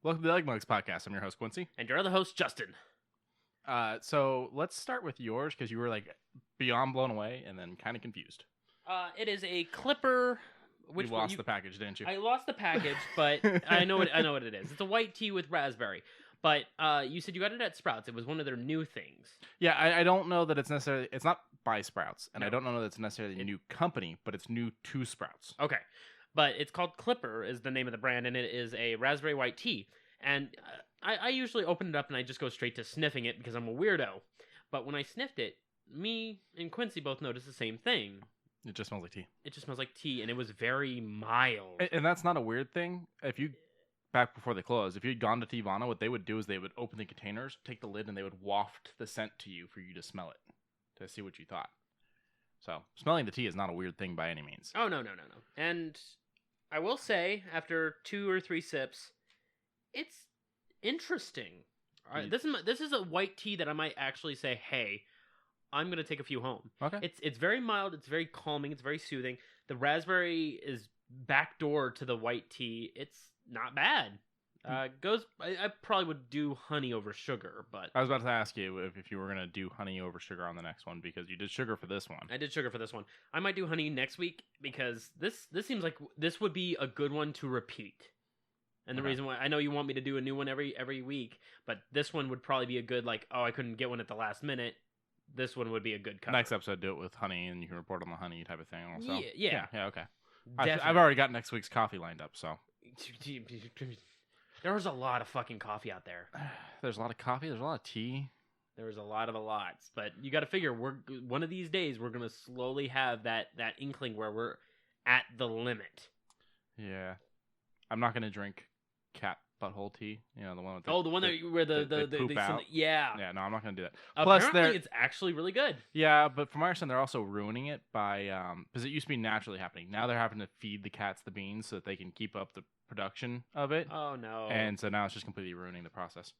Welcome to the UglyMugsPodcast. I'm your host, Quincey. And your other host, Justin. So let's start with yours because you were like beyond blown away and then kind of confused. It is a Clipper. You lost the package, didn't you? I lost the package, but I know what it is. It's a white tea with raspberry. But you said you got it at Sprouts. It was one of their new things. Yeah, I don't know that it's necessarily... It's not by Sprouts, and No. I don't know that it's necessarily a new company, but it's new to Sprouts. Okay. But it's called Clipper is the name of the brand, and it is a raspberry white tea. And I usually open it up and I just go straight to sniffing it because I'm a weirdo. But when I sniffed it, me and Quincy both noticed the same thing. It just smells like tea. It just smells like tea, and it was very mild. And that's not a weird thing. If you... Back before they closed, if you'd gone to Teavana, what they would do is they would open the containers, take the lid, and they would waft the scent to you for you to smell it, to see what you thought. So, smelling the tea is not a weird thing by any means. Oh, no. And I will say, after 2 or 3 sips, it's interesting. All right, this is a white tea that I might actually say, hey, I'm going to take a few home. Okay. It's very mild, it's very calming, it's very soothing. The raspberry is backdoor to the white tea. It's not bad. I probably would do honey over sugar, but... I was about to ask you if you were going to do honey over sugar on the next one, because you did sugar for this one. I did sugar for this one. I might do honey next week, because this seems like this would be a good one to repeat. And the reason why... I know you want me to do a new one every week, but this one would probably be a good, like, oh, I couldn't get one at the last minute. This one would be a good cover. Next episode, do it with honey, and you can report on the honey type of thing also. Yeah, okay. I've already got next week's coffee lined up, so... There's a lot of fucking coffee out there. There's a lot of coffee. There's a lot of tea. There's a lot of lots, but you got to figure one of these days we're gonna slowly have that inkling where we're at the limit. Yeah, I'm not gonna drink cat butthole tea. You know, the one with the one where the poop out. Yeah. Yeah, no, I'm not gonna do that. Apparently, it's actually really good. Yeah, but from my understanding, they're also ruining it by because it used to be naturally happening. Now they're having to feed the cats the beans so that they can keep up the production of it. Oh no! And so now it's just completely ruining the process.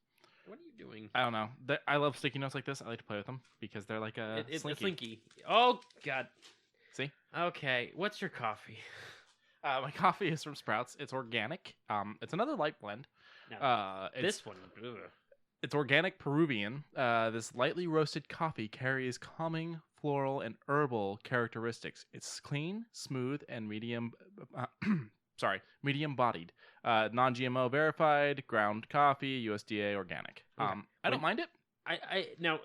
What are you doing? I don't know. I love sticky notes like this. I like to play with them because they're like it's slinky. a slinky. Oh god. See? Okay, what's your coffee? My coffee is from Sprouts. It's organic. It's another light blend. No, this one. Ugh. It's organic Peruvian. This lightly roasted coffee carries calming, floral, and herbal characteristics. It's clean, smooth, and medium bodied. Non-GMO verified, ground coffee, USDA organic. Okay. I don't mind it. I now,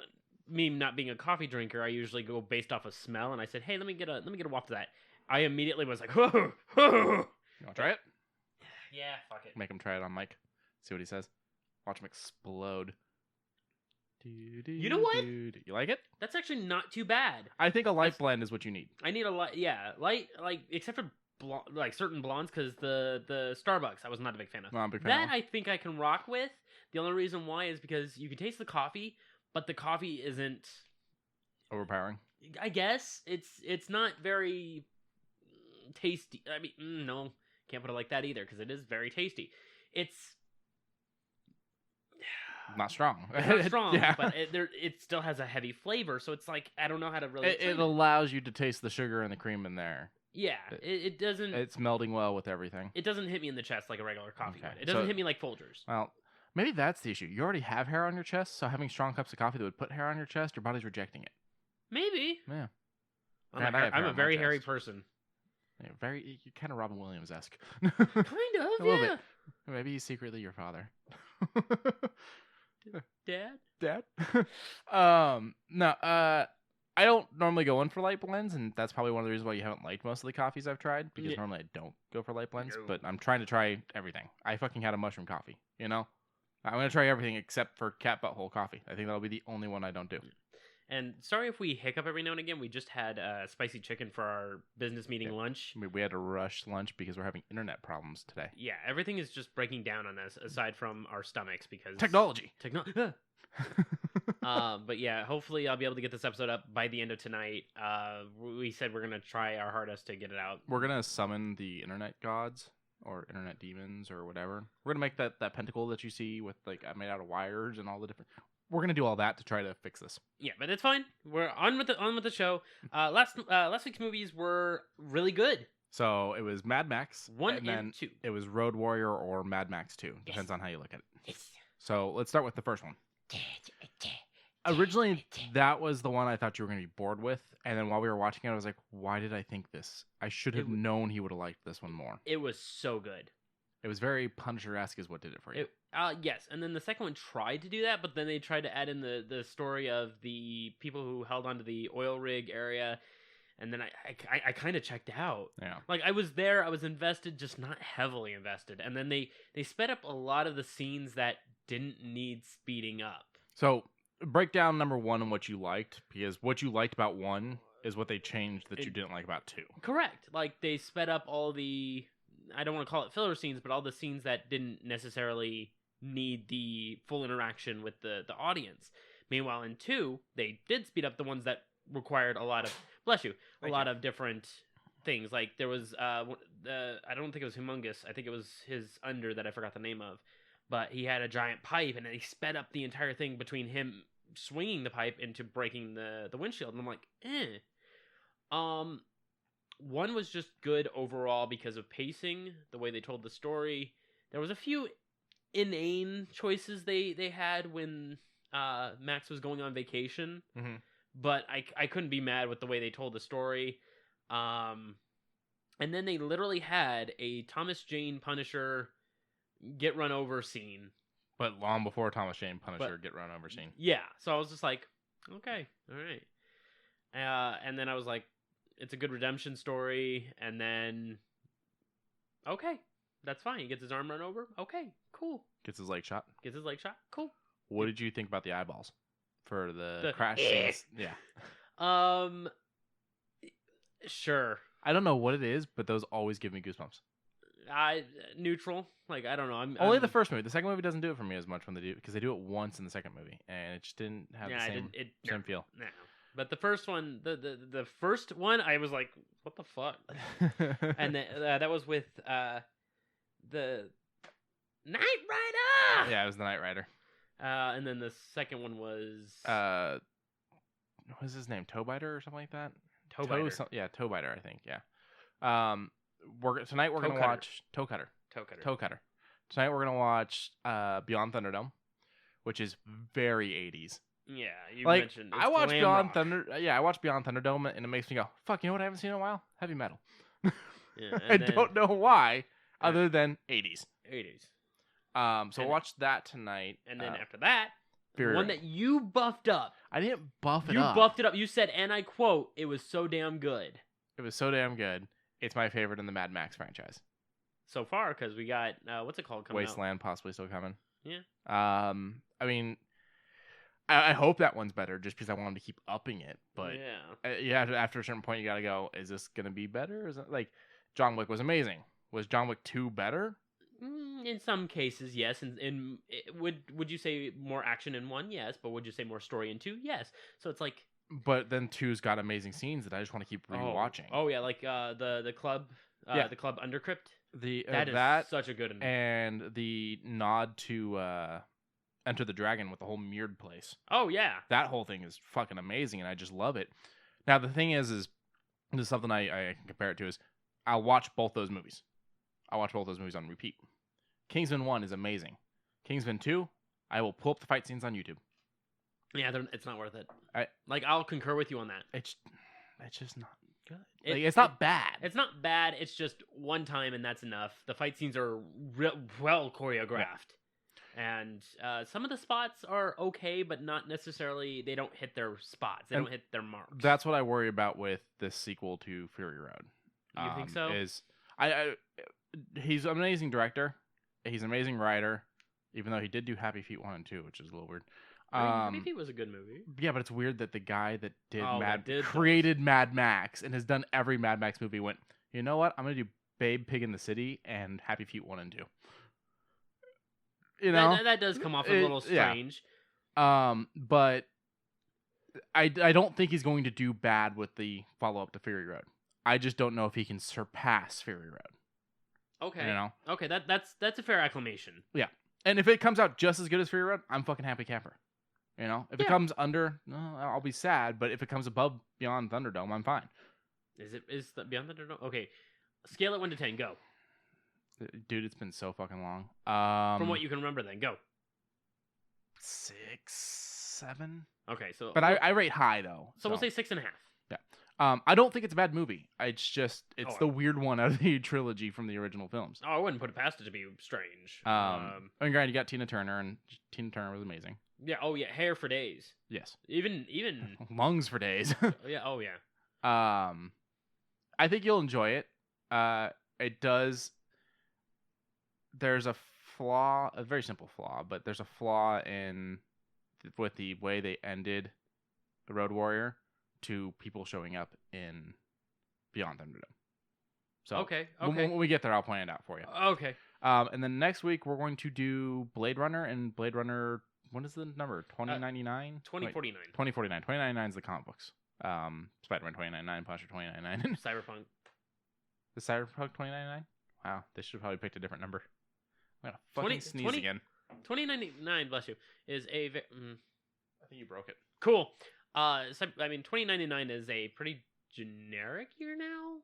me not being a coffee drinker, I usually go based off of smell, and I said, hey, let me get a waft of that. I immediately was like, whoa. You want to try it? Yeah, fuck it. Make him try it on mic. See what he says. Watch him explode. You know what? You like it? That's actually not too bad. I think a light blend is what you need. I need a light, like except for certain blondes, because the Starbucks I was not a big fan of. No, I'm a big fan that of. I think I can rock with. The only reason why is because you can taste the coffee, but the coffee isn't Overpowering. I guess it's not very tasty. I mean, no, can't put it like that either, because it is very tasty. It's not strong. It's not strong, yeah. but it still has a heavy flavor, so it's like, I don't know how to really It allows you to taste the sugar and the cream in there. Yeah, it doesn't... It's melding well with everything. It doesn't hit me in the chest like a regular coffee would. It So- doesn't hit me like Folgers. Well, maybe that's the issue. You already have hair on your chest, so having strong cups of coffee that would put hair on your chest, your body's rejecting it. Maybe. Yeah. I'm a very hairy person. Yeah, you're kind of Robin Williams-esque. Kind of, A little bit. Maybe he's secretly your father. Dad? No, I don't normally go in for light blends, and that's probably one of the reasons why you haven't liked most of the coffees I've tried, because normally I don't go for light blends, but I'm trying to try everything. I fucking had a mushroom coffee, you know? I'm going to try everything except for cat butthole coffee. I think that'll be the only one I don't do. And sorry if we hiccup every now and again. We just had spicy chicken for our business meeting lunch. I mean, we had to rush lunch because we're having internet problems today. Yeah, everything is just breaking down on us, aside from our stomachs, because... Technology! But yeah, hopefully I'll be able to get this episode up by the end of tonight. We said we're going to try our hardest to get it out. We're going to summon the internet gods, or internet demons, or whatever. We're going to make that pentacle that you see with, like, made out of wires and all the different... We're going to do all that to try to fix this. Yeah, but it's fine. We're on with the show. Last week's movies were really good. So it was Mad Max 1 and then and 2. it was Road Warrior or Mad Max 2. Depends on how you look at it. Yes. So let's start with the first one. Originally, that was the one I thought you were going to be bored with. And then while we were watching it, I was like, why did I think this? I should have known he would have liked this one more. It was so good. It was very Punisher-esque is what did it for you. Yes, and then the second one tried to do that, but then they tried to add in the story of the people who held onto the oil rig area, and then I kind of checked out. Yeah. Like, I was there, I was invested, just not heavily invested. And then they sped up a lot of the scenes that didn't need speeding up. So, break down number 1 and what you liked, because what you liked about 1 is what they changed that you didn't like about 2. Correct. Like, they sped up all the... I don't want to call it filler scenes, but all the scenes that didn't necessarily need the full interaction with the audience. Meanwhile, in 2, they did speed up the ones that required a lot of, lot of different things. Like, there was, I don't think it was Humongous. I think it was his under that I forgot the name of. But he had a giant pipe, and he sped up the entire thing between him swinging the pipe into breaking the windshield. And I'm like, 1 was just good overall because of pacing, the way they told the story. There was a few inane choices they had when Max was going on vacation, but I couldn't be mad with the way they told the story. And then they literally had a Thomas Jane Punisher get run over scene. But long before Thomas Jane Punisher get run over scene. Yeah, so I was just like, okay, all right. And then I was like, it's a good redemption story, and then, okay, that's fine. He gets his arm run over. Okay, cool. Gets his leg shot. Cool. What did you think about the eyeballs for the crash scenes? Yeah. Sure. I don't know what it is, but those always give me goosebumps. Neutral. Like, I don't know. Only the first movie. The second movie doesn't do it for me as much when they do it, because they do it once in the second movie, and it just didn't have the same feel. No. But the first one, the first one, I was like, what the fuck? And then, that was with the Knight Rider! Yeah, it was the Knight Rider. And then the second one was... what was his name? Toebiter or something like that? Toebiter. Toebiter, I think, yeah. Tonight we're going to watch... Toe Cutter. Tonight we're going to watch Beyond Thunderdome, which is very 80s. Yeah, you like, mentioned I watched Beyond I watched Beyond Thunderdome, and it makes me go, fuck, you know what I haven't seen in a while? Heavy metal. Yeah, I don't know why, other than 80s. So we'll watch that tonight. And then after that, Fury one Road. that you buffed up. I didn't buff it up. You buffed it up. You said, and I quote, it was so damn good. It was so damn good. It's my favorite in the Mad Max franchise. So far, because we got, what's it called coming Wasteland possibly still coming. Yeah. I mean... I hope that one's better just because I want them to keep upping it. But after a certain point, you got to go, is this going to be better? Is it, like, John Wick was amazing. Was John Wick 2 better? In some cases, yes. And would you say more action in 1? Yes. But would you say more story in 2? Yes. So it's like... But then 2's got amazing scenes that I just want to keep rewatching. Oh yeah, like the club, the club Undercrypt. That is such a good one. And the nod to... Enter the Dragon with the whole mirrored place. Oh, yeah. That whole thing is fucking amazing, and I just love it. Now, the thing is this is something I can compare it to, is I'll watch both those movies. I'll watch both those movies on repeat. Kingsman 1 is amazing. Kingsman 2, I will pull up the fight scenes on YouTube. Yeah, it's not worth it. I'll concur with you on that. It's just not good. It's not bad. It's not bad. It's just one time, and that's enough. The fight scenes are well choreographed. Yeah. And some of the spots are okay, but not necessarily, they don't hit their spots. They don't hit their marks. That's what I worry about with this sequel to Fury Road. You think so? He's an amazing director. He's an amazing writer, even though he did do Happy Feet 1 and 2, which is a little weird. Happy Feet was a good movie. Yeah, but it's weird that the guy that created Mad Max and has done every Mad Max movie went, you know what? I'm going to do Babe, Pig in the City and Happy Feet 1 and 2. You know, that does come off a little strange. Yeah. But I don't think he's going to do bad with the follow up to Fury Road. I just don't know if he can surpass Fury Road. Okay. You know? Okay, that's a fair acclamation. Yeah. And if it comes out just as good as Fury Road, I'm fucking happy camper. You know? If it comes under, I'll be sad, but if it comes above Beyond Thunderdome, I'm fine. Is the Beyond Thunderdome? Okay. Scale it 1 to 10. Go. Dude, it's been so fucking long. From what you can remember, then go. 6, 7. Okay, so But I rate high though. So we'll say 6.5. Yeah. I don't think it's a bad movie. It's the Oh. weird one out of the trilogy from the original films. Oh, I wouldn't put it past it to be strange. I mean, granted, you got Tina Turner, and Tina Turner was amazing. Yeah. Oh yeah. Hair for days. Yes. Even. Lungs for days. Yeah. Oh yeah. I think you'll enjoy it. It does. There's a flaw, a very simple flaw, but there's a flaw with the way they ended the Road Warrior to people showing up in Beyond Thunderdome. So okay. When we get there, I'll point it out for you. Okay. And then next week we're going to do Blade Runner and Blade Runner. What is the number? 2099. 2049. 2049. 2099 is the comic books. Spider-Man 2099, Punisher 2099. Cyberpunk. The Cyberpunk 2099. Wow, they should have probably picked a different number. I'm gonna fucking sneeze again. 2099, bless you, is a. I think you broke it. Cool. I mean, 2099 is a pretty generic year now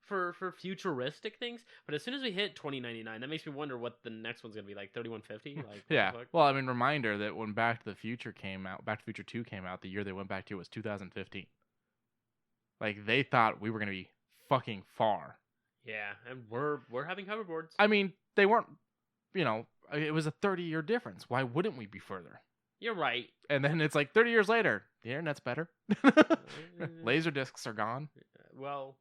for futuristic things. But as soon as we hit 2099, that makes me wonder what the next one's gonna be like. 3150. Like yeah. Well, I mean, reminder that when Back to the Future came out, Back to the Future 2 came out, the year they went back to was 2015. Like they thought we were gonna be fucking far. Yeah, and we're having hoverboards. I mean, they weren't. You know, it was a 30-year difference. Why wouldn't we be further? You're right. And then it's like 30 years later, the internet's better. Laser discs are gone. Well,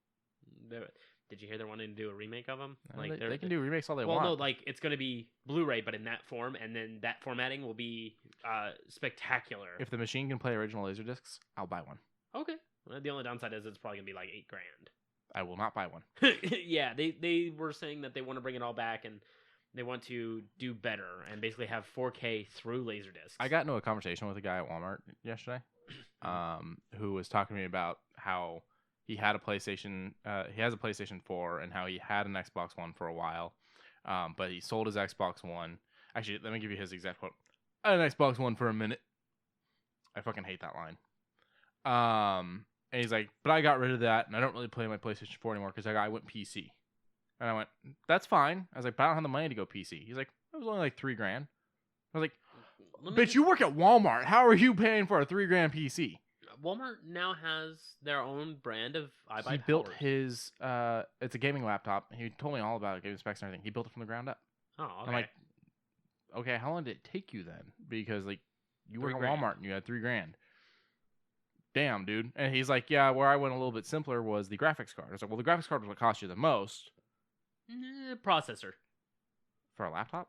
did you hear they're wanting to do a remake of them? Like they can do remakes all they want. Well, no, like it's going to be Blu-ray, but in that form, and then that formatting will be spectacular. If the machine can play original laser discs, I'll buy one. Okay. Well, the only downside is it's probably going to be like $8,000. I will not buy one. Yeah, they were saying that they want to bring it all back and they want to do better and basically have 4K through Laserdiscs. I got into a conversation with a guy at Walmart yesterday, who was talking to me about how he had a PlayStation. He has a PlayStation 4, and how he had an Xbox One for a while, but he sold his Xbox One. Actually, let me give you his exact quote: "I had an Xbox One for a minute." I fucking hate that line. And he's like, "But I got rid of that, and I don't really play my PlayStation 4 anymore because I went PC." And I went, "That's fine." I was like, "But I don't have the money to go PC." He's like, "It was only like $3,000." I was like, "Bitch, you work at Walmart. How are you paying for a $3,000 PC?" Walmart now has their own brand of iBuy. He built his. It's a gaming laptop. He told me all about it, gave me specs and everything. He built it from the ground up. Oh, okay. I'm like, okay, how long did it take you then? Because like, you work at $3,000. Walmart and you had $3,000. Damn, dude. And he's like, yeah, where I went a little bit simpler was the graphics card. I was like, well, the graphics card was what cost you the most. Processor. For a laptop?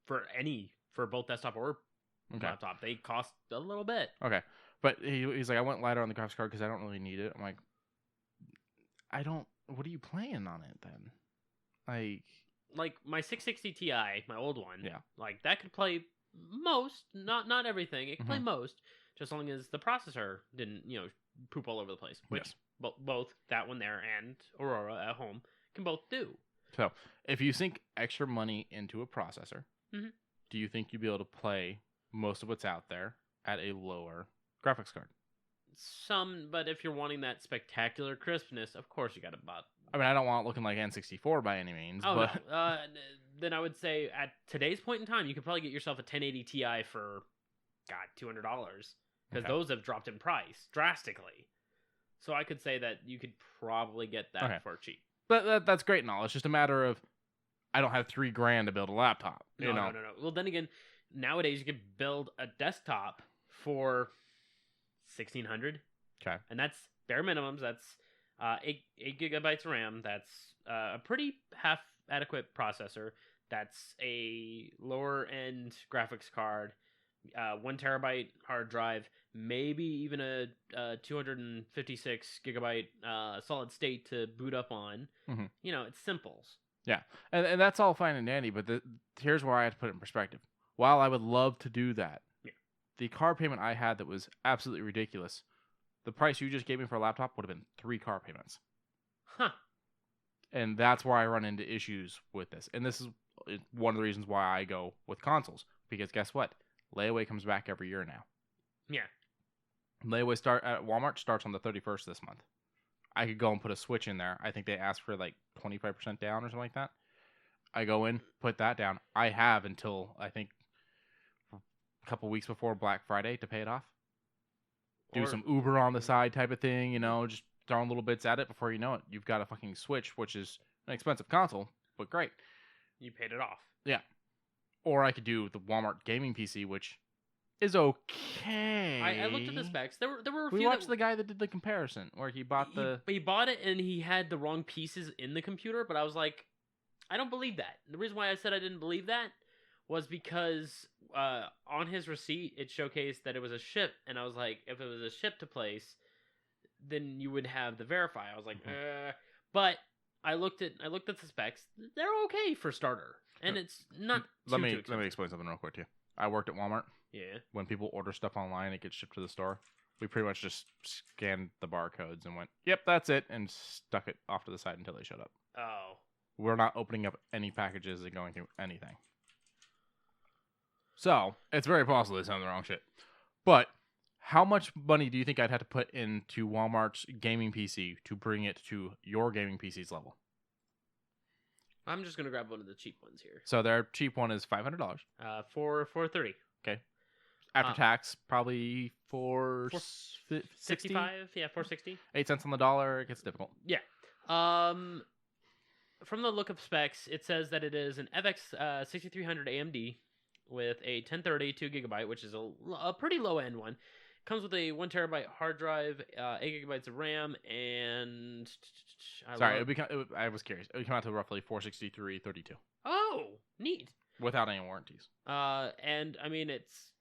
For both desktop or laptop. They cost a little bit. Okay. But he's like, I went lighter on the graphics card because I don't really need it. I'm like, what are you playing on it then? Like my 660 Ti, my old one. Yeah. Like that could play most, not everything. It could play most, just as long as the processor didn't, poop all over the place. Which both that one there and Aurora at home can both do. So, if you sink extra money into a processor, do you think you'd be able to play most of what's out there at a lower graphics card? Some, but if you're wanting that spectacular crispness, of course you got to buy. I mean, I don't want it looking like N64 by any means. Oh, but... no. Then I would say at today's point in time, you could probably get yourself a 1080 Ti for, $200. Because those have dropped in price drastically. So I could say that you could probably get that for cheap. But that's great and all. It's just a matter of, I don't have $3,000 to build a laptop. No. Well, then again, nowadays you could build a desktop for $1,600. Okay. And that's bare minimums. That's 8 gigabytes of RAM. That's a pretty half adequate processor. That's a lower end graphics card, 1 terabyte hard drive, maybe even a 256 gigabyte solid state to boot up on. It's simples. Yeah, and that's all fine and dandy, but here's where I have to put it in perspective. While I would love to do that, the car payment I had that was absolutely ridiculous, the price you just gave me for a laptop would have been 3 car payments. Huh. And that's where I run into issues with this. And this is one of the reasons why I go with consoles. Because guess what? Layaway comes back every year now. Yeah. Layaway at Walmart starts on the 31st this month. I could go and put a Switch in there. I think they ask for like 25% down or something like that. I go in, put that down. I have until I think a couple weeks before Black Friday to pay it off. Do some Uber on the side type of thing, just throwing little bits at it. Before you know it, you've got a fucking Switch, which is an expensive console, but great. You paid it off. Yeah. Or I could do the Walmart gaming PC, which is okay. I looked at the specs. There were a few. We watched the guy that did the comparison, where he bought he bought it and he had the wrong pieces in the computer, but I was like, I don't believe that. The reason why I said I didn't believe that was because on his receipt it showcased that it was a ship, and I was like, if it was a ship to place, then you would have the verify. I was like, but I looked at the specs. They're okay for starter, and it's not. Let me explain something real quick to you. I worked at Walmart. Yeah. When people order stuff online, it gets shipped to the store. We pretty much just scanned the barcodes and went, "Yep, that's it," and stuck it off to the side until they showed up. Oh. We're not opening up any packages and going through anything. So, it's very possible they sound the wrong shit. But, how much money do you think I'd have to put into Walmart's gaming PC to bring it to your gaming PC's level? I'm just going to grab one of the cheap ones here. So, their cheap one is $500. For $430. Okay. After tax, probably $465. Yeah, $460. 8 cents on the dollar. It gets difficult. Yeah. From the look of specs, it says that it is an FX 6300 AMD with a 1030 2GB, which is a pretty low end one. Comes with a 1TB hard drive, 8GB of RAM, and I was curious. It would come out to roughly $463.32. Oh, neat. Without any warranties. And I mean, it's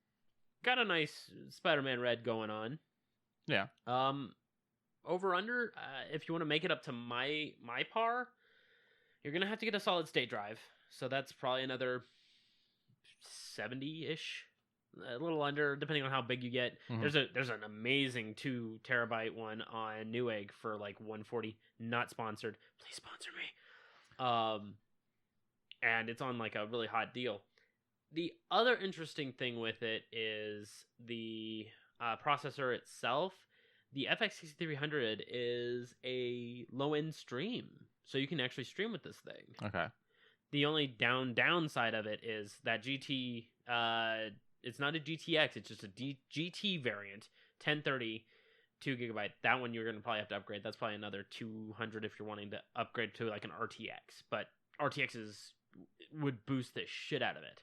got a nice Spider-Man red going on. Yeah. Over under, if you want to make it up to my par, you're gonna have to get a solid state drive. So that's probably another 70-ish, a little under, depending on how big you get. Mm-hmm. There's an amazing 2TB one on Newegg for like $140. Not sponsored. Please sponsor me. And it's on like a really hot deal. The other interesting thing with it is the processor itself. The FX 6300 is a low-end stream, so you can actually stream with this thing. Okay. The only downside of it is that GT, it's not a GTX, it's just a GT variant, 1030, 2GB. That one you're going to probably have to upgrade. That's probably another $200 if you're wanting to upgrade to like an RTX. But RTXs would boost the shit out of it.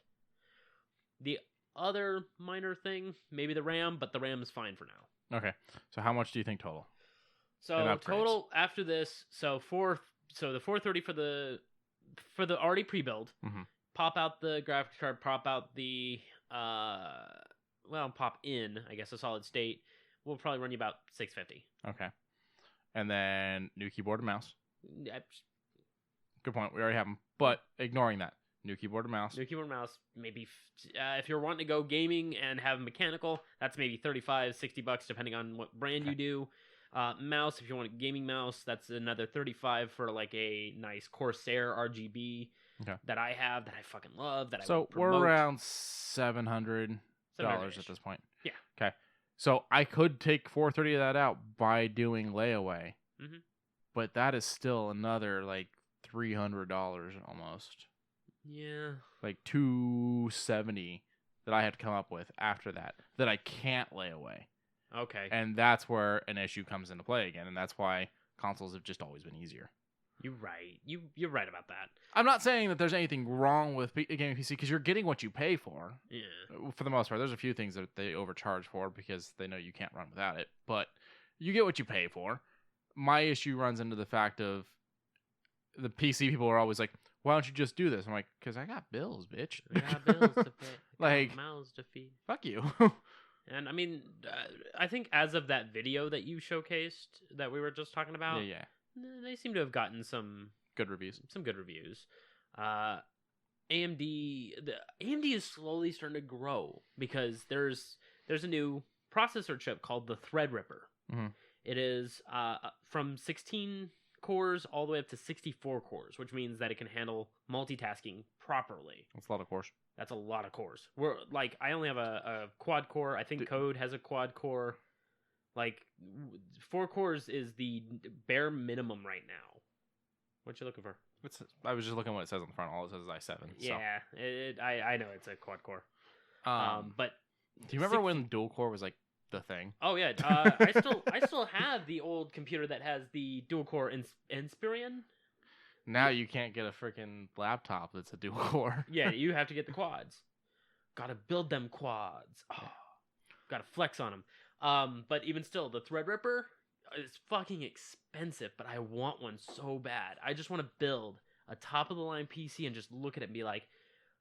The other minor thing, maybe the RAM, but the RAM is fine for now. Okay. So how much do you think total? So total after this, so the 430 for the already pre-build, mm-hmm. Pop out the graphics card, pop out the pop in, I guess, a solid state. Will probably run you about $650. Okay. And then new keyboard and mouse. Good point. We already have them. But ignoring that, new keyboard and mouse. New keyboard and mouse. Maybe if you're wanting to go gaming and have mechanical, that's maybe $35-$60 depending on what brand you do. Mouse, if you want a gaming mouse, that's another $35 for like a nice Corsair RGB that I have, that I fucking love. So we're around $700 at this point. Yeah. Okay. So I could take $430 of that out by doing layaway, mm-hmm. but that is still another like $300 almost. Yeah. Like $270 that I had to come up with after that I can't lay away. Okay. And that's where an issue comes into play again, and that's why consoles have just always been easier. You're right. You're right about that. I'm not saying that there's anything wrong with a gaming PC, because you're getting what you pay for. Yeah. For the most part, there's a few things that they overcharge for because they know you can't run without it, but you get what you pay for. My issue runs into the fact of the PC people are always like, why don't you just do this? I'm like, because I got bills, bitch. I got bills to pay. Like, mouths to feed. Fuck you. And I mean, I think as of that video that you showcased that we were just talking about, they seem to have gotten some good reviews. AMD is slowly starting to grow because there's a new processor chip called the Threadripper. Mm-hmm. It is from 16 cores all the way up to 64 cores, which means that it can handle multitasking properly. That's a lot of cores. That's a lot of cores. I only have a quad core. I think Code has a quad core. Like 4 cores is the bare minimum right now. What you looking for? I was just looking at what it says on the front. All it says is i7. So. Yeah, I know it's a quad core. But do you remember when dual core was like the thing? Oh yeah, I still have the old computer that has the dual core Inspiron. Now you can't get a freaking laptop that's a dual core. Yeah, you have to get the quads. Gotta build them quads. Oh, gotta flex on them. But even still, the Threadripper is fucking expensive, but I want one so bad. I just want to build a top-of-the-line PC and just look at it and be like,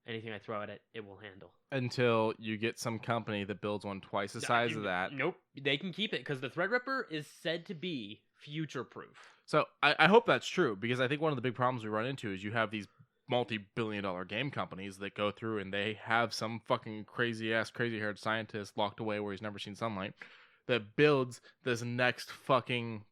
anything I throw at it, it will handle. Until you get some company that builds one twice the size of that. Nope, they can keep it, because the Threadripper is said to be future-proof. So I hope that's true, because I think one of the big problems we run into is you have these multi-billion-dollar game companies that go through and they have some fucking crazy-ass, crazy-haired scientist locked away where he's never seen sunlight that builds this next fucking,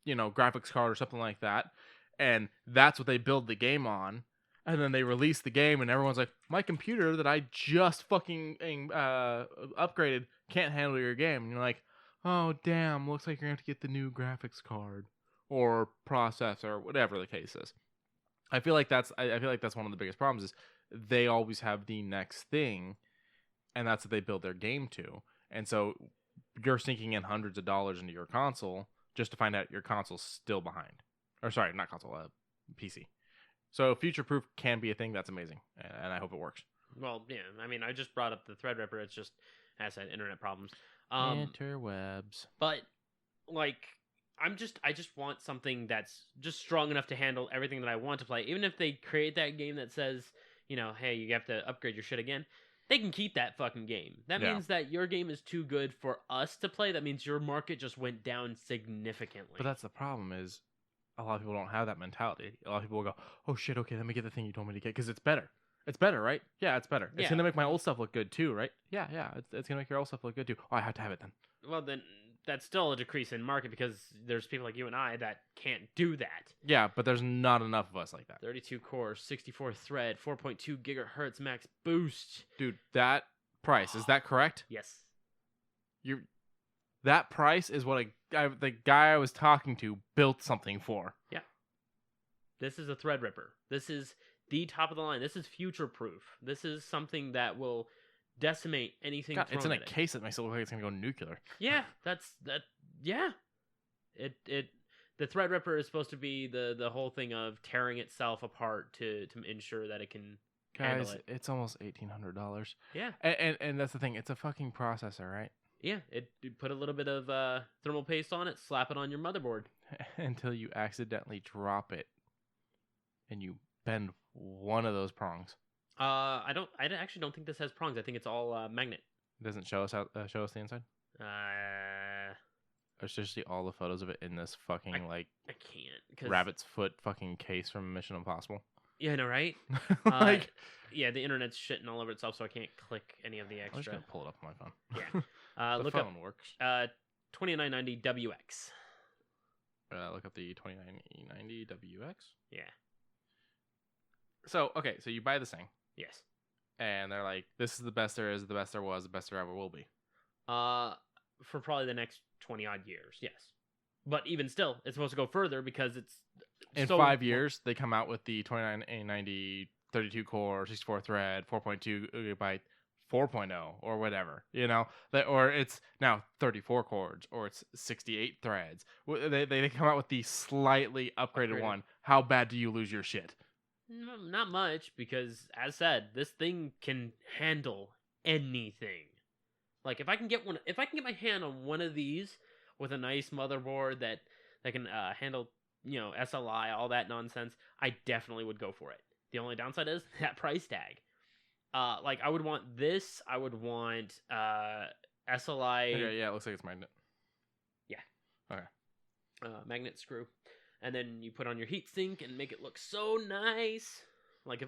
graphics card or something like that, and that's what they build the game on, and then they release the game, and everyone's like, my computer that I just fucking upgraded can't handle your game, and you're like, oh damn, looks like you're gonna have to get the new graphics card or processor or whatever the case is. I feel like that's one of the biggest problems is they always have the next thing, and that's what they build their game to, and so you're sinking in hundreds of dollars into your console just to find out your console's still behind. Or sorry, not console, PC. So future-proof can be a thing. That's amazing, and I hope it works. Well, yeah. I mean, I just brought up the Threadripper. It's just, as I said, internet problems. Interwebs. But like, I just want something that's just strong enough to handle everything that I want to play. Even if they create that game that says, hey, you have to upgrade your shit again, they can keep that fucking game. That means that your game is too good for us to play. That means your market just went down significantly. But that's the problem is a lot of people don't have that mentality. A lot of people will go, oh shit, okay, let me get the thing you told me to get because it's better. It's better, right? Yeah, it's better. It's going to make my old stuff look good too, right? Yeah. It's going to make your old stuff look good too. Oh, I have to have it then. Well, then that's still a decrease in market because there's people like you and I that can't do that. Yeah, but there's not enough of us like that. 32 core, 64 thread, 4.2 gigahertz max boost. Dude, that price, is that correct? Yes. That price is what the guy I was talking to built something for. Yeah. This is a Threadripper. This is the top of the line. This is future proof. This is something that will decimate anything. God, it's in a case that makes it look like it's gonna go nuclear. Yeah, yeah. The Threadripper is supposed to be the whole thing of tearing itself apart to ensure that it can handle it. It's almost $1,800. Yeah, and that's the thing. It's a fucking processor, right? Yeah, you put a little bit of thermal paste on it, slap it on your motherboard until you accidentally drop it, and you bend one of those prongs. I actually don't think this has prongs. I think it's all magnet. It doesn't show us the inside. There's just all the photos of it in this fucking I can't rabbit's foot fucking case from Mission Impossible. Yeah, I know, right? Yeah, the internet's shitting all over itself, so I can't click any of the extra. I'm just gonna pull it up on my phone. Yeah, the look phone up, works. 2990 WX. Look up the 2990 WX. Yeah. So so you buy this thing. Yes. And they're like, "This is the best there is, the best there was, the best there ever will be." For probably the next 20 odd years, yes. But even still, it's supposed to go further because it's in 5 years they come out with the 2990 32 core, 64 thread, 4.2 gigabyte, 4.0 or whatever, or it's now 34 cores or it's 68 threads. They come out with the slightly upgraded one. How bad do you lose your shit? Not much, because as said, this thing can handle anything. Like if I can get my hand on one of these with a nice motherboard that can handle, SLI, all that nonsense, I definitely would go for it. The only downside is that price tag. Like I would want this. I would want SLI. Okay, yeah, it looks like it's magnet. Yeah. Okay. Magnet screw, and then you put on your heatsink and make it look so nice. Like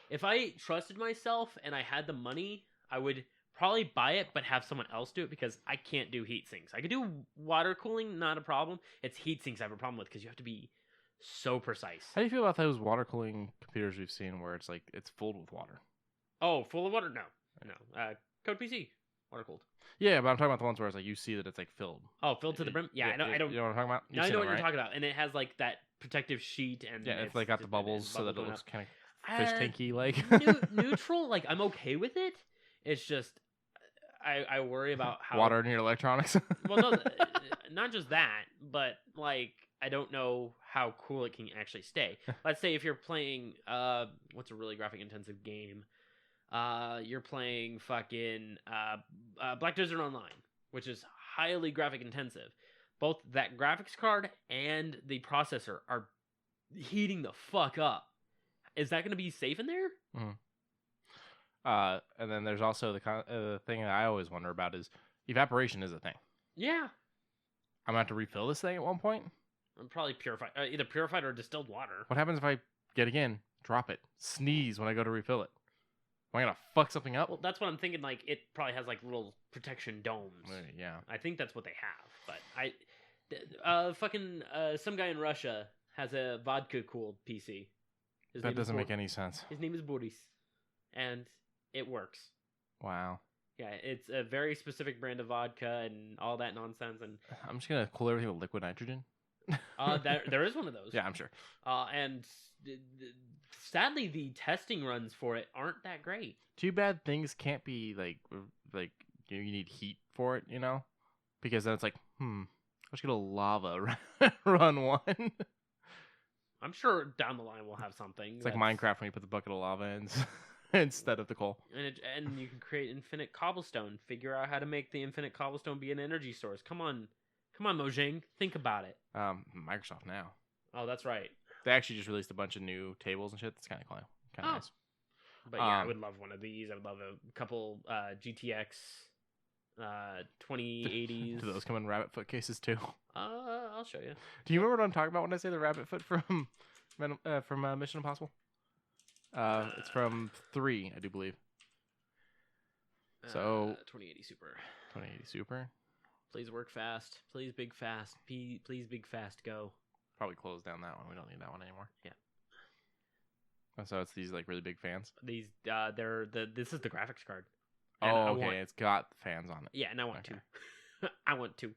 if I trusted myself and I had the money, I would probably buy it, but have someone else do it because I can't do heat sinks. I could do water cooling, not a problem. It's heat sinks I have a problem with because you have to be so precise. How do you feel about those water cooling computers we've seen where it's like it's filled with water? Oh, full of water? No. Code PC. Water cooled. Yeah, but I'm talking about the ones where it's like you see that it's like filled. Oh, filled to the brim. Yeah, I don't. You know what I'm talking about? I know what you're talking about, and it has like that protective sheet, and yeah, it's like got the bubbles so that it looks kind of fish tanky like. Neutral. Like I'm okay with it. It's just I worry about how water in your electronics. well, no, not just that, but like I don't know how cool it can actually stay. Let's say if you're playing what's a really graphic intensive game. You're playing fucking Black Desert Online, which is highly graphic intensive. Both that graphics card and the processor are heating the fuck up. Is that going to be safe in there? Mm-hmm. And then there's also the thing that I always wonder about is evaporation is a thing. Yeah. I'm going to have to refill this thing at one point? Probably purified, either purified or distilled water. What happens if I get again, drop it, sneeze when I go to refill it? Am I gonna fuck something up? Well, that's what I'm thinking. Like, it probably has like little protection domes. Yeah, I think that's what they have. But some guy in Russia has a vodka cooled PC. That doesn't make any sense. His name is Boris, and it works. Wow. Yeah, it's a very specific brand of vodka and all that nonsense. And I'm just gonna cool everything with liquid nitrogen. There is one of those. Yeah, I'm sure. And sadly, the testing runs for it aren't that great. Too bad things can't be like you need heat for it, you know? Because then it's like, let's get a lava run one. I'm sure down the line we'll have something. It's like Minecraft when you put the bucket of lava in instead of the coal. And you can create infinite cobblestone. Figure out how to make the infinite cobblestone be an energy source. Come on, Mojang, think about it. Microsoft now. Oh, that's right. They actually just released a bunch of new tables and shit. That's kind of cool. Kind of nice. But yeah, I would love one of these. I would love a couple GTX 2080s. Do those come in rabbit foot cases too? I'll show you. Do you remember what I'm talking about when I say the rabbit foot from Mission Impossible? It's from 3, I do believe. So 2080 Super. 2080 Super. Please work fast. Please big fast. Please big fast go. Probably close down that one. We don't need that one anymore. Yeah. So it's these like really big fans. These this is the graphics card. Oh, okay. It's got fans on it. Yeah, and I want to. I want to.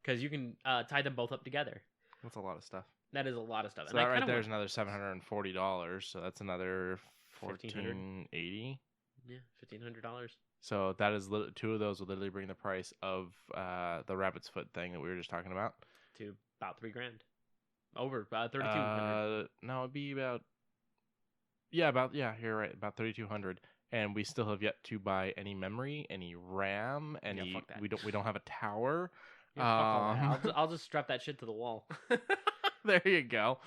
Because you can tie them both up together. That's a lot of stuff. That is a lot of stuff. So and that right there's another $740. So that's another $1,480. Yeah, $1,500. So that is two of those will literally bring the price of the rabbit's foot thing that we were just talking about to about $3,000. Over about 3,200. No, it'd be about you're right, about 3,200. And we still have yet to buy any memory, any RAM, any. Yeah, fuck that. We don't have a tower. Yeah, I'll just strap that shit to the wall. There you go.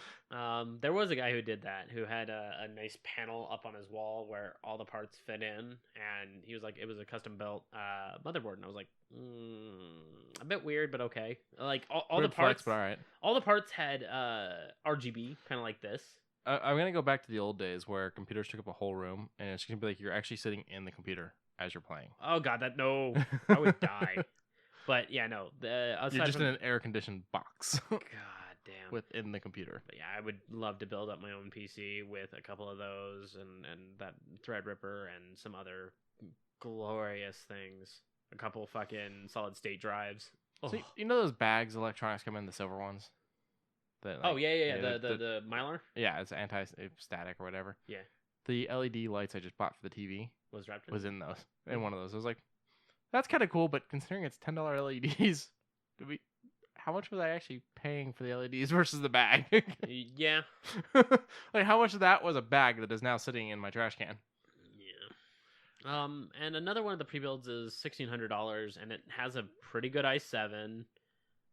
There was a guy who did that, who had a nice panel up on his wall where all the parts fit in, and he was like, it was a custom built motherboard, and I was like, a bit weird, but okay. Like all the parts, but all right. All the parts had RGB, kind of like this. I'm gonna go back to the old days where computers took up a whole room, and it's gonna be like you're actually sitting in the computer as you're playing. Oh god, no, I would die. But yeah, no. You're just in an air-conditioned box. God damn. Within the computer. But yeah, I would love to build up my own PC with a couple of those and that Threadripper and some other glorious things. A couple fucking solid-state drives. So you know those bags electronics come in, the silver ones? That, like, the Mylar? Yeah, it's anti-static or whatever. Yeah. The LED lights I just bought for the TV was in those. In one of those. I was like, that's kind of cool, but considering it's $10 LEDs, how much was I actually paying for the LEDs versus the bag? Yeah. Like, how much of that was a bag that is now sitting in my trash can? Yeah. And another one of the pre-builds is $1,600, and it has a pretty good i7.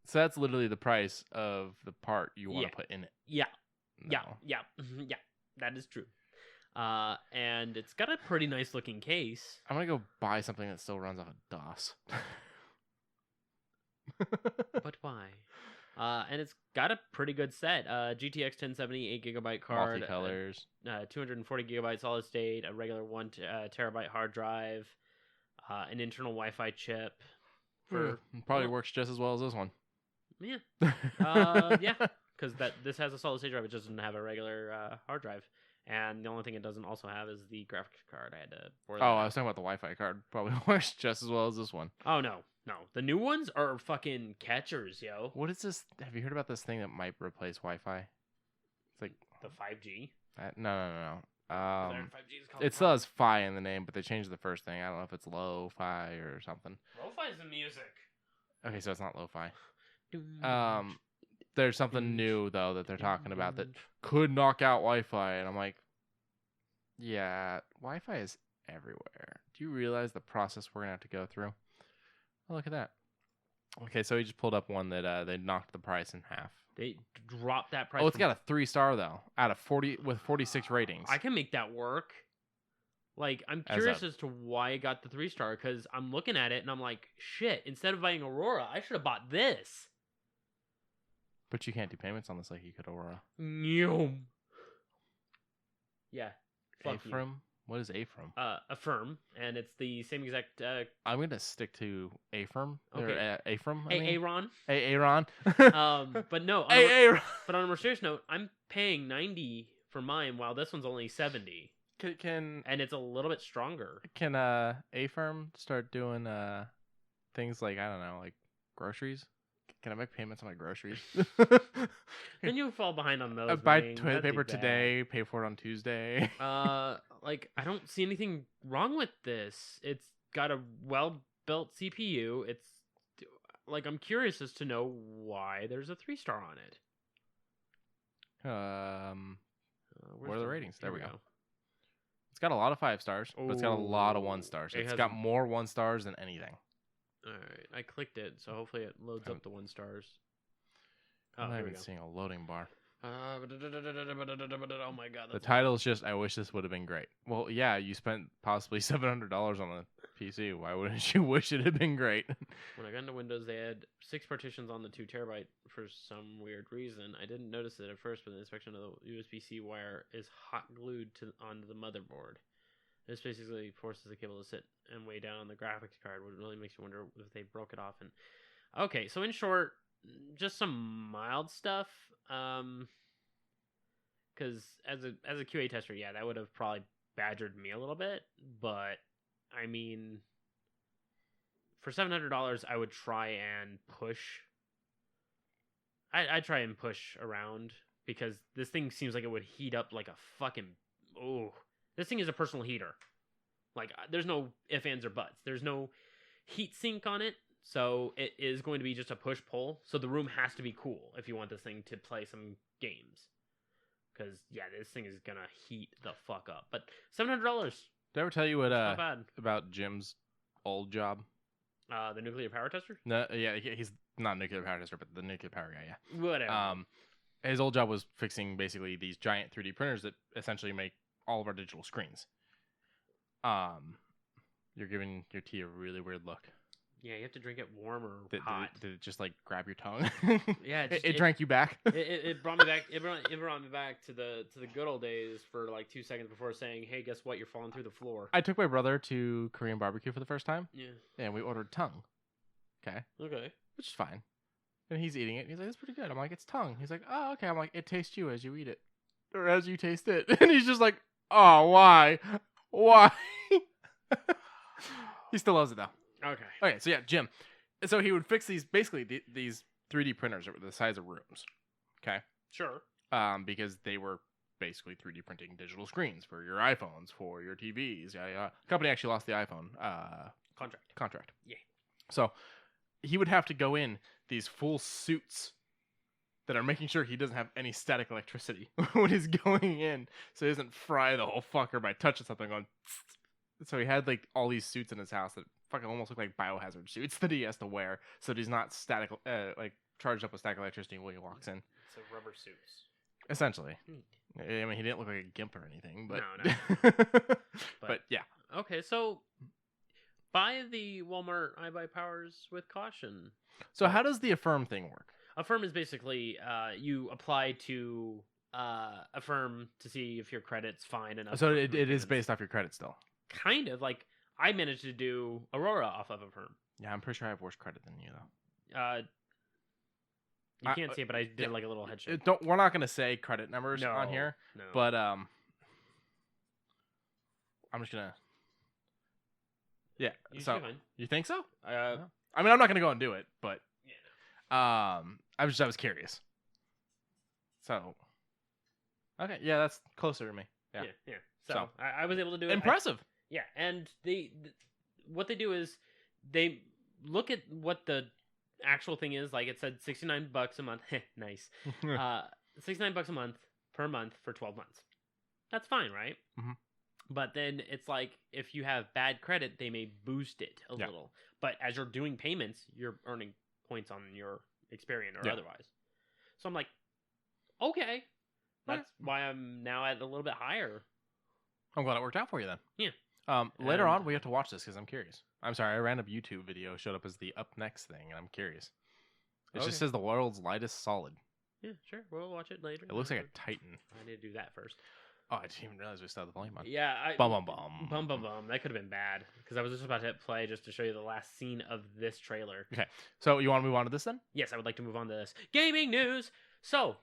So that's literally the price of the part you want to put in it. Yeah. No. Yeah. That is true. And it's got a pretty nice looking case. I'm gonna go buy something that still runs off of DOS. But why? And it's got a pretty good set. GTX 1070 8GB card, multi-colors, 240 GB solid state, a regular 1 terabyte hard drive, an internal Wi-Fi chip. Probably works just as well as this one. Yeah. Yeah. Because this has a solid state drive, it just doesn't have a regular hard drive. And the only thing it doesn't also have is the graphics card. I had to order Oh, that I out. was talking about the Wi-Fi card. Probably works just as well as this one. Oh, no. The new ones are fucking catchers, yo. What is this? Have you heard about this thing that might replace Wi-Fi? It's like The 5G? no. Is that what 5G is called? It still has Fi in the name, but they changed the first thing. I don't know if it's Lo-Fi or something. Lo-fi is the music. Okay, so it's not Lo-Fi. There's something new though that they're talking about that could knock out Wi-Fi, and I'm like, yeah, Wi-Fi is everywhere. Do you realize the process we're gonna have to go through? Oh, look at that. Okay, so he just pulled up one that they knocked the price in half. They dropped that price. Oh, it's got a 3-star though, out of 40 with 46 ratings. I can make that work. Like, I'm curious as to why it got the 3-star, because I'm looking at it and I'm like, shit, instead of buying Aurora, I should have bought this. But you can't do payments on this like you could Aurora. Yeah. Fuck you. Affirm? What is Affirm? Affirm, and it's the same exact. I'm gonna stick to Affirm. Okay. Or Affirm. Aaron. Aaron. But no. Aaron. But on a more serious note, I'm paying $90 for mine, while this one's only $70. And it's a little bit stronger. Can Affirm start doing things like, I don't know, like groceries? Can I make payments on my groceries? Then you fall behind on those. I buy toilet paper today, pay for it on Tuesday. Like, I don't see anything wrong with this. It's got a well-built CPU. It's like, I'm curious as to know why there's a 3-star on it. What are the ratings? There we go. It's got a lot of 5 stars, but it's got a lot of 1 stars. It's got more 1 stars than anything. All right, I clicked it, so hopefully it loads up the 1 stars. I'm not even seeing a loading bar. Oh my god. The title is just, I wish this would have been great. Well, yeah, you spent possibly $700 on a PC. Why wouldn't you wish it had been great? When I got into Windows, they had 6 partitions on the 2 terabyte for some weird reason. I didn't notice it at first, but the inspection of the USB-C wire is hot glued onto the motherboard. This basically forces the cable to sit and weigh down on the graphics card, which really makes you wonder if they broke it off. And okay, so in short, just some mild stuff. Because as a QA tester, yeah, that would have probably badgered me a little bit. But I mean, for $700, I would try and push. I try and push around, because this thing seems like it would heat up like a fucking. Oh, this thing is a personal heater. Like, there's no ifs, ands, or buts. There's no heat sink on it. So it is going to be just a push-pull. So the room has to be cool if you want this thing to play some games. Because, yeah, this thing is going to heat the fuck up. But $700. Did I ever tell you what not bad. about Jim's old job? The nuclear power tester? No, yeah, he's not a nuclear power tester, but the nuclear power guy, yeah. Whatever. His old job was fixing basically these giant 3D printers that essentially make all of our digital screens. You're giving your tea a really weird look. Yeah, you have to drink it warm or hot. Did it just like grab your tongue? Yeah, it drank you back. It brought me back. It brought me back to the good old days for like 2 seconds before saying, "Hey, guess what? You're falling through the floor." I took my brother to Korean barbecue for the first time. Yeah. And we ordered tongue. Okay. Which is fine. And he's eating it. And he's like, "That's pretty good." I'm like, "It's tongue." He's like, "Oh, okay." I'm like, "It tastes you as you eat it, or as you taste it." And he's just like, "Oh, why? Why?" He still loves it though. Okay, so yeah, Jim. So he would fix these these 3D printers that were the size of rooms. Okay. Sure. Because they were basically 3D printing digital screens for your iPhones, for your TVs. Yeah. Company actually lost the iPhone contract. Yeah. So he would have to go in these full suits that are making sure he doesn't have any static electricity when he's going in, so he doesn't fry the whole fucker by touching something on. So he had like all these suits in his house that fucking almost look like biohazard suits that he has to wear, so that he's not static, like charged up with static electricity when he walks in. So rubber suits. Essentially. Neat. I mean, he didn't look like a gimp or anything, but No. but yeah. Okay, so buy the Walmart iBuy powers with caution. So how does the Affirm thing work? Affirm is basically you apply to Affirm to see if your credit's fine enough. So it is based off your credit still. Kind of. Like, I managed to do Aurora off of Affirm. Yeah, I'm pretty sure I have worse credit than you though. You can't see it, but I did like a little headshot. We're not gonna say credit numbers on here, no. but I'm just gonna. Yeah. You So should be fine. you think so? Uh, I mean, I'm not gonna go and do it, but yeah, I was curious. So. Okay. Yeah, that's closer to me. Yeah. yeah. So I was able to do it. Impressive. Yeah, and what they do is they look at what the actual thing is. Like it said, $69 a month. Nice. $69 a month per month for 12 months. That's fine, right? Mm-hmm. But then it's like if you have bad credit, they may boost it a little. But as you're doing payments, you're earning points on your Experian or otherwise. So I'm like, okay, that's why I'm now at a little bit higher. I'm glad it worked out for you then. Yeah. Later on, we have to watch this because I'm curious. I'm sorry, a random YouTube video showed up as the up next thing, and I'm curious. It just says the world's lightest solid. Yeah, sure. We'll watch it later. It looks like a Titan. I need to do that first. Oh, I didn't even realize we still had the volume on. Yeah. Bum, bum, bum. Bum, bum, bum. That could have been bad because I was just about to hit play just to show you the last scene of this trailer. Okay. So you want to move on to this then? Yes, I would like to move on to this. Gaming news! So,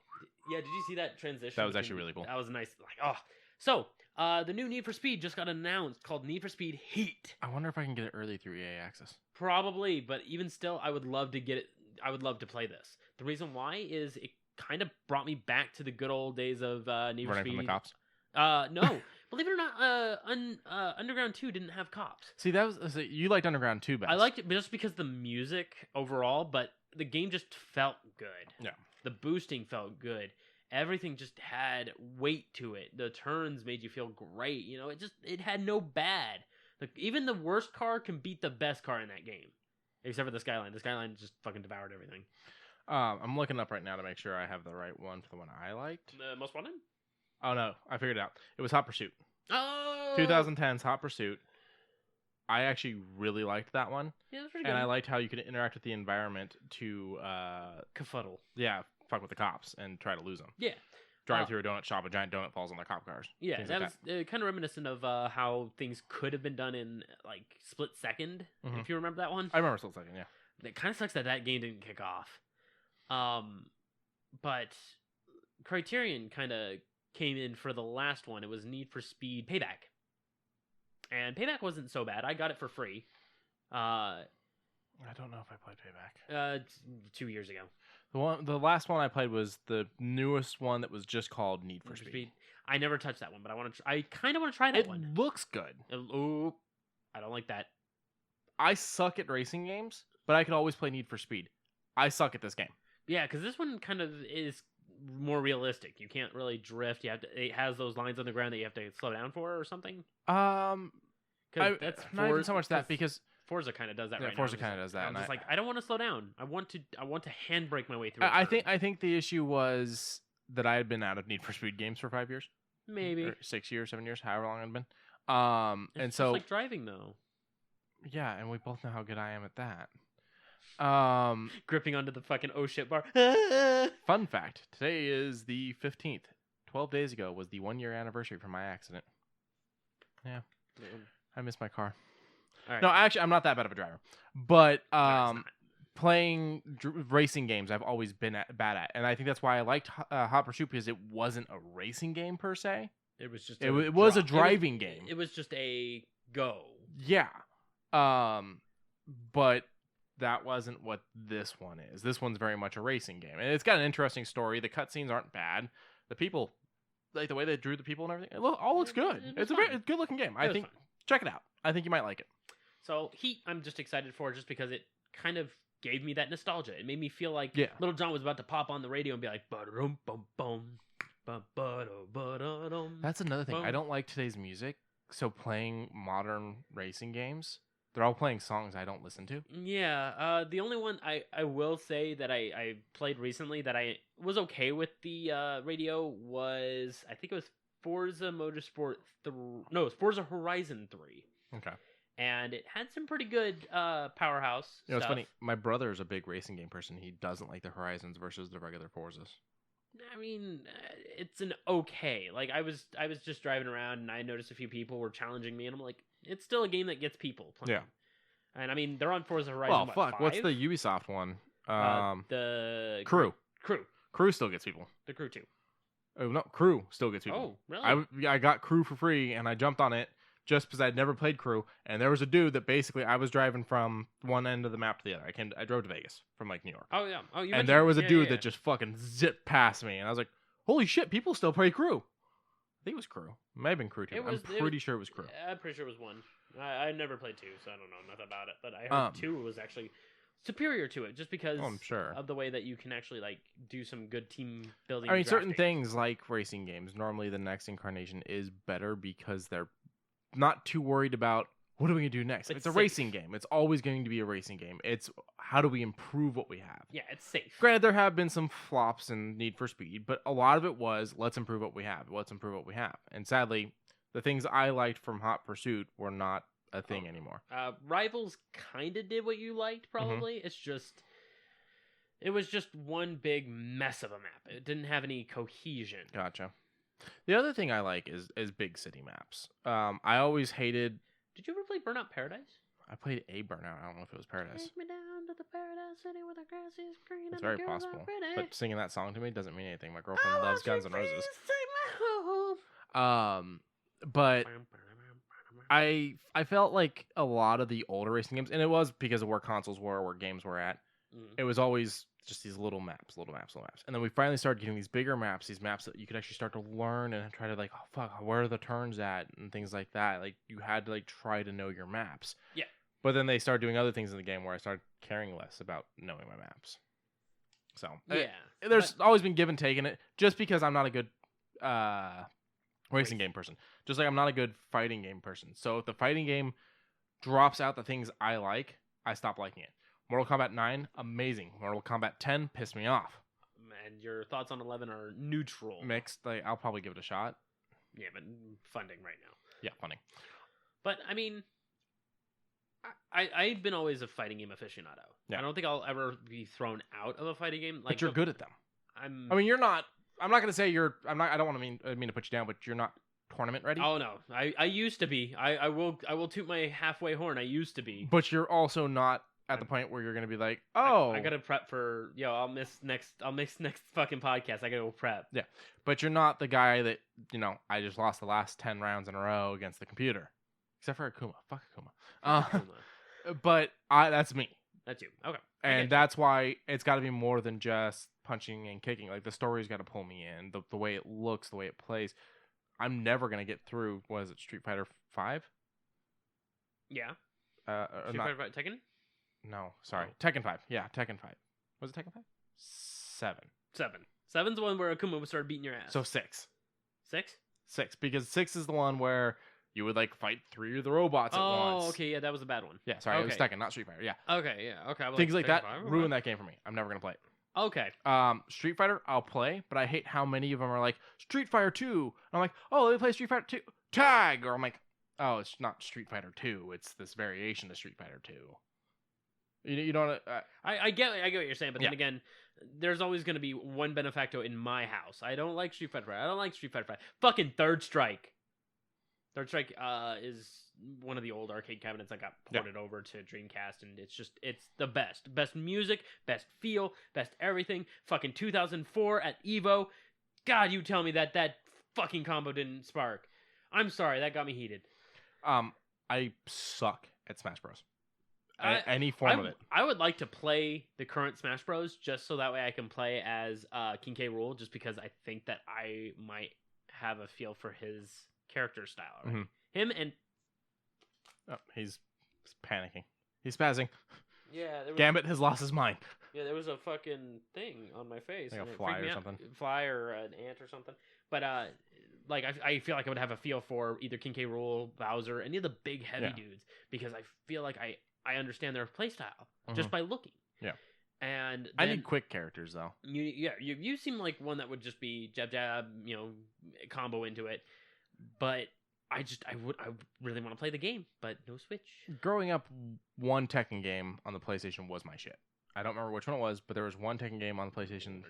yeah, did you see that transition? That was actually really cool. That was nice. Like, oh. So, the new Need for Speed just got announced called Need for Speed Heat. I wonder if I can get it early through EA Access. Probably, but even still, I would love to get it. I would love to play this. The reason why is it kind of brought me back to the good old days of Need for Speed. Running from the cops? No. Believe it or not, Underground 2 didn't have cops. See, you liked Underground 2 best. I liked it just because the music overall, but the game just felt good. Yeah. The boosting felt good. Everything just had weight to it. The turns made you feel great. You know, it had no bad. Even the worst car can beat the best car in that game. Except for the Skyline. The Skyline just fucking devoured everything. I'm looking up right now to make sure I have the right one for the one I liked. The Most Wanted? Oh, no. I figured it out. It was Hot Pursuit. Oh! 2010's Hot Pursuit. I actually really liked that one. Yeah, that's pretty good. And I liked how you could interact with the environment to... Kafuddle. Yeah, fuck with the cops and try to lose them. Yeah. Drive through a donut shop, a giant donut falls on their cop cars. Yeah, that was kind of reminiscent of how things could have been done in, like, Split Second, if you remember that one. I remember Split Second, yeah. It kind of sucks that game didn't kick off. But Criterion kind of came in for the last one. It was Need for Speed Payback. And Payback wasn't so bad. I got it for free. I don't know if I played Payback. 2 years ago. The last one I played was the newest one that was just called Need for Speed. I never touched that one, but I kind of want to try that one. It looks good. Oh, I don't like that. I suck at racing games, but I could always play Need for Speed. I suck at this game. Yeah, because this one kind of is more realistic. You can't really drift. It has those lines on the ground that you have to slow down for or something. That's not even so much that because Forza kind of does that right now. Forza kind of does that. I'm just like, I don't want to slow down. I want to handbrake my way through. I think the issue was that I had been out of Need for Speed games for 5 years, maybe or 6 years, 7 years, however long I'd been. And it's so just like driving though. Yeah, and we both know how good I am at that. Gripping onto the fucking oh shit bar. Fun fact: today is the 15th. 12 days ago was the 1-year anniversary from my accident. Yeah, I missed my car. All right. No, actually, I'm not that bad of a driver. But playing racing games, I've always been bad at, and I think that's why I liked Hot Pursuit because it wasn't a racing game per se. It was just it was a driving game. It was just a go. Yeah, but that wasn't what this one is. This one's very much a racing game, and it's got an interesting story. The cutscenes aren't bad. The people, like the way they drew the people and everything, all looks good. It's a very good looking game. I think check it out. I think you might like it. So Heat, I'm just excited for just because it kind of gave me that nostalgia. It made me feel like Little John was about to pop on the radio and be like, ba-da-dum, bum, bum, ba-da-ba-da-dum. That's another thing. I don't like today's music, so playing modern racing games, they're all playing songs I don't listen to. Yeah, the only one I will say that I played recently that I was okay with the radio was, I think it was Forza Motorsport 3. No, it was Forza Horizon 3. Okay. And it had some pretty good powerhouse stuff. You know, it's funny. My brother is a big racing game person. He doesn't like the Horizons versus the regular Forzas. I mean, it's an okay. Like, I was just driving around, and I noticed a few people were challenging me, and I'm like, it's still a game that gets people playing. Yeah. And, I mean, they're on Forza Horizon, Well, fuck. 5? What's the Ubisoft one? The... Crew. Crew. Crew still gets people. The Crew 2. Oh, no. Crew still gets people. Oh, really? I got Crew for free, and I jumped on it just because I'd never played crew, and there was a dude that basically I was driving from one end of the map to the other. I drove to Vegas from like New York. Oh yeah. Oh, you and there was a dude that just fucking zipped past me, and I was like, "Holy shit! People still play crew." I think it was crew. It might have been crew too. I'm pretty sure it was crew. I'm pretty sure it was 1. I never played 2, so I don't know nothing about it. But I heard 2 was actually superior to it, just because I'm sure. of the way that you can actually like do some good team building. I mean, certain things like racing games, normally the next incarnation is better because they're not too worried about what are we gonna do next. It's a racing game. It's always going to be a racing game. It's how do we improve what we have. Yeah, it's safe. Granted, there have been some flops in Need for Speed, but a lot of it was let's improve what we have. Let's improve what we have. And sadly, the things I liked from Hot Pursuit were not a thing anymore. Rivals kind of did what you liked, probably. It was just one big mess of a map. It didn't have any cohesion. Gotcha. The other thing I like is big city maps. I always hated. Did you ever play Burnout Paradise? I played a Burnout. I don't know if it was Paradise. Take me down to the Paradise City where the grass is green. It's and very the girls possible. are pretty. But singing that song to me doesn't mean anything. My girlfriend loves Guns N' Roses. But I felt like a lot of the older racing games, and it was because of where consoles were, where games were at. It was always just these little maps. And then we finally started getting these bigger maps, these maps that you could actually start to learn and try to like, oh fuck, where are the turns at and things like that. Like you had to like try to know your maps. Yeah. But then they started doing other things in the game where I started caring less about knowing my maps. So yeah, there's always been give and take in it, just because I'm not a good racing game person. Just like I'm not a good fighting game person. So if the fighting game drops out the things I like, I stop liking it. Mortal Kombat 9, amazing. Mortal Kombat 10 pissed me off. And your thoughts on 11 are neutral. Mixed. Like I'll probably give it a shot. Yeah, but funding right now. Yeah, funding. But I mean, I've been always a fighting game aficionado. Yeah. I don't think I'll ever be thrown out of a fighting game. Like, but you're good at them. I mean, you're not. I'm not gonna say you're. I'm not. I don't want to mean to put you down, but you're not tournament ready. Oh no, I used to be. I will toot my halfway horn. I used to be. But you're also not at the point where you're gonna be like, oh, I gotta prep for. I'll miss next fucking podcast. I gotta go prep. Yeah, but you're not the guy that I just lost the last 10 rounds in a row against the computer, except for Akuma. Fuck Akuma. But that's me. That's you. Okay. And that's why it's got to be more than just punching and kicking. Like the story's got to pull me in. The way it looks, the way it plays. I'm never gonna get through. What is it? Street Fighter 5? Yeah. Street Fighter 5 Tekken? No, sorry. Tekken 5. Yeah, Tekken 5. Was it Tekken 5? 7. 7's the one where Akuma would start beating your ass. So 6. 6? 6, because 6 is the one where you would like fight 3 of the robots at once. Oh, okay, yeah, that was a bad one. Yeah, sorry, it was Tekken, not Street Fighter. Yeah. Okay, yeah, okay. Things like that ruin that game for me. I'm never gonna play it. Okay. Street Fighter, I'll play, but I hate how many of them are like Street Fighter 2. And I'm like, oh, let me play Street Fighter 2. Tag! Or I'm like, oh, it's not Street Fighter 2. It's this variation of Street Fighter 2. You don't. I get what you're saying, but then again, there's always going to be one benefacto in my house. I don't like Street Fighter 5. I don't like Street Fighter 5. Fucking Third Strike. Third Strike is one of the old arcade cabinets that got ported over to Dreamcast, and it's the best. Best music, best feel, best everything. Fucking 2004 at EVO. God, you tell me that fucking combo didn't spark. I'm sorry, that got me heated. I suck at Smash Bros. Any form of it. I would like to play the current Smash Bros. Just so that way I can play as King K. Rool, just because I think that I might have a feel for his character style. Right? Mm-hmm. Him and... Oh, he's panicking. He's spazzing. Yeah. Gambit has lost his mind. Yeah, there was a fucking thing on my face. Like a fly or something. Fly or an ant or something. But, I feel like I would have a feel for either King K. Rool, Bowser, any of the big heavy dudes, because I feel like I understand their playstyle just by looking. Yeah. And I need quick characters though. You seem like one that would just be jab, combo into it. But I really want to play the game, but no Switch. Growing up, one Tekken game on the PlayStation was my shit. I don't remember which one it was, but there was one Tekken game on the PlayStation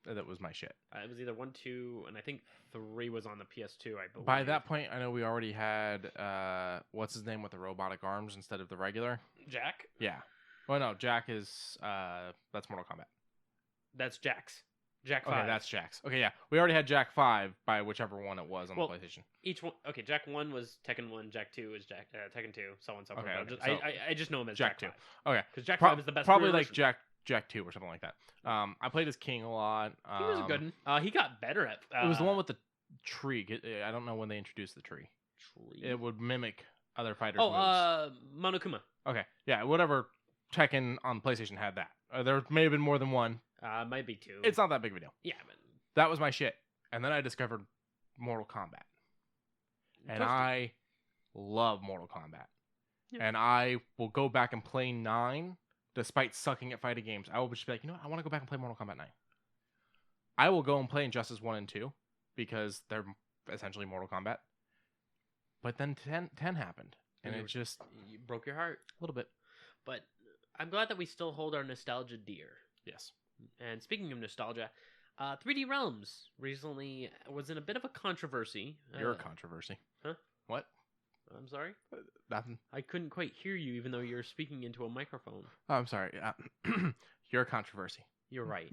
2 that was my shit. It was either 1, 2, and I think 3 was on the PS2, I believe. By that point, I know we already had, what's his name with the robotic arms instead of the regular? Jack? Yeah. Well, no, Jack is, that's Mortal Kombat. That's Jax. Jack 5. Okay, that's Jack's. Okay, yeah. We already had Jak 5 by whichever one it was on the PlayStation. Each one. Okay, Jak 1 was Tekken 1, Jak 2 was Tekken 2, so on and so forth. Okay, I just know him as Jak Jak 2. 5. Okay. Because Jak 5 is the best. Probably like Jak 2 or something like that. I played as King a lot. He was a good one. He got better at... it was the one with the tree. I don't know when they introduced the tree. It would mimic other fighters' moves. Monokuma. Okay, yeah, whatever Tekken on PlayStation had that. There may have been more than one. Might be 2. It's not that big of a deal. Yeah, but... That was my shit. And then I discovered Mortal Kombat. And I love Mortal Kombat. Yeah. And I will go back and play 9 despite sucking at fighting games. I will just be like, you know what? I want to go back and play Mortal Kombat 9. I will go and play Injustice 1 and 2 because they're essentially Mortal Kombat. But then 10 happened. And it just... You broke your heart. A little bit. But I'm glad that we still hold our nostalgia dear. Yes. And speaking of nostalgia... 3D Realms recently was in a bit of a controversy. You're a controversy. Huh? What? I'm sorry? Nothing. I couldn't quite hear you even though you're speaking into a microphone. Oh, I'm sorry. You're a controversy. You're right.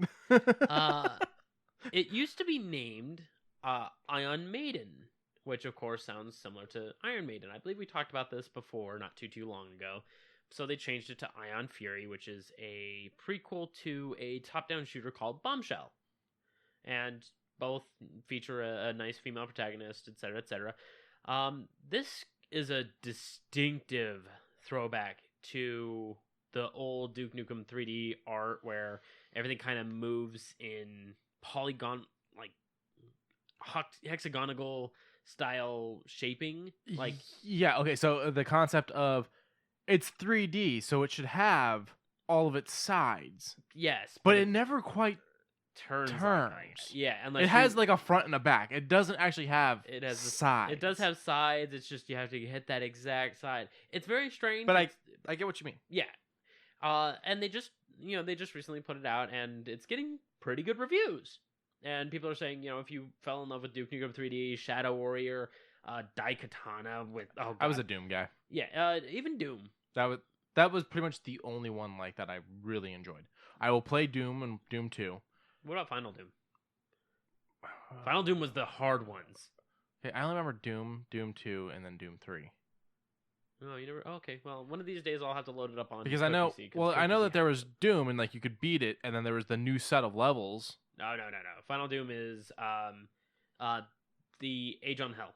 It used to be named Ion Maiden, which of course sounds similar to Iron Maiden. I believe we talked about this before, not too long ago. So they changed it to Ion Fury, which is a prequel to a top-down shooter called Bombshell. And both feature a nice female protagonist, etc., etc. This is a distinctive throwback to the old Duke Nukem 3D art where everything kind of moves in polygon, like hexagonal style shaping. Like, yeah, okay, so the concept of it's 3D, so it should have all of its sides. Yes. But it never quite turns. Yeah, and it has like a front and a back. It doesn't actually have sides. It does have sides. It's just you have to hit that exact side. It's very strange. But I get what you mean. Yeah. And they just recently put it out, and it's getting pretty good reviews. And people are saying, if you fell in love with Duke Nukem 3D, Shadow Warrior, Daikatana with I was a Doom guy. Yeah, even Doom. That was pretty much the only one like that I really enjoyed. I will play Doom and Doom 2. What about Final Doom? Final Doom was the hard ones. Okay, I only remember Doom, Doom 2, and then Doom 3. Oh, you never... Okay, well, one of these days I'll have to load it up on... Because I know... Well, I know that there was Doom, and, like, you could beat it, and then there was the new set of levels. No. Final Doom is, the Age on Hell.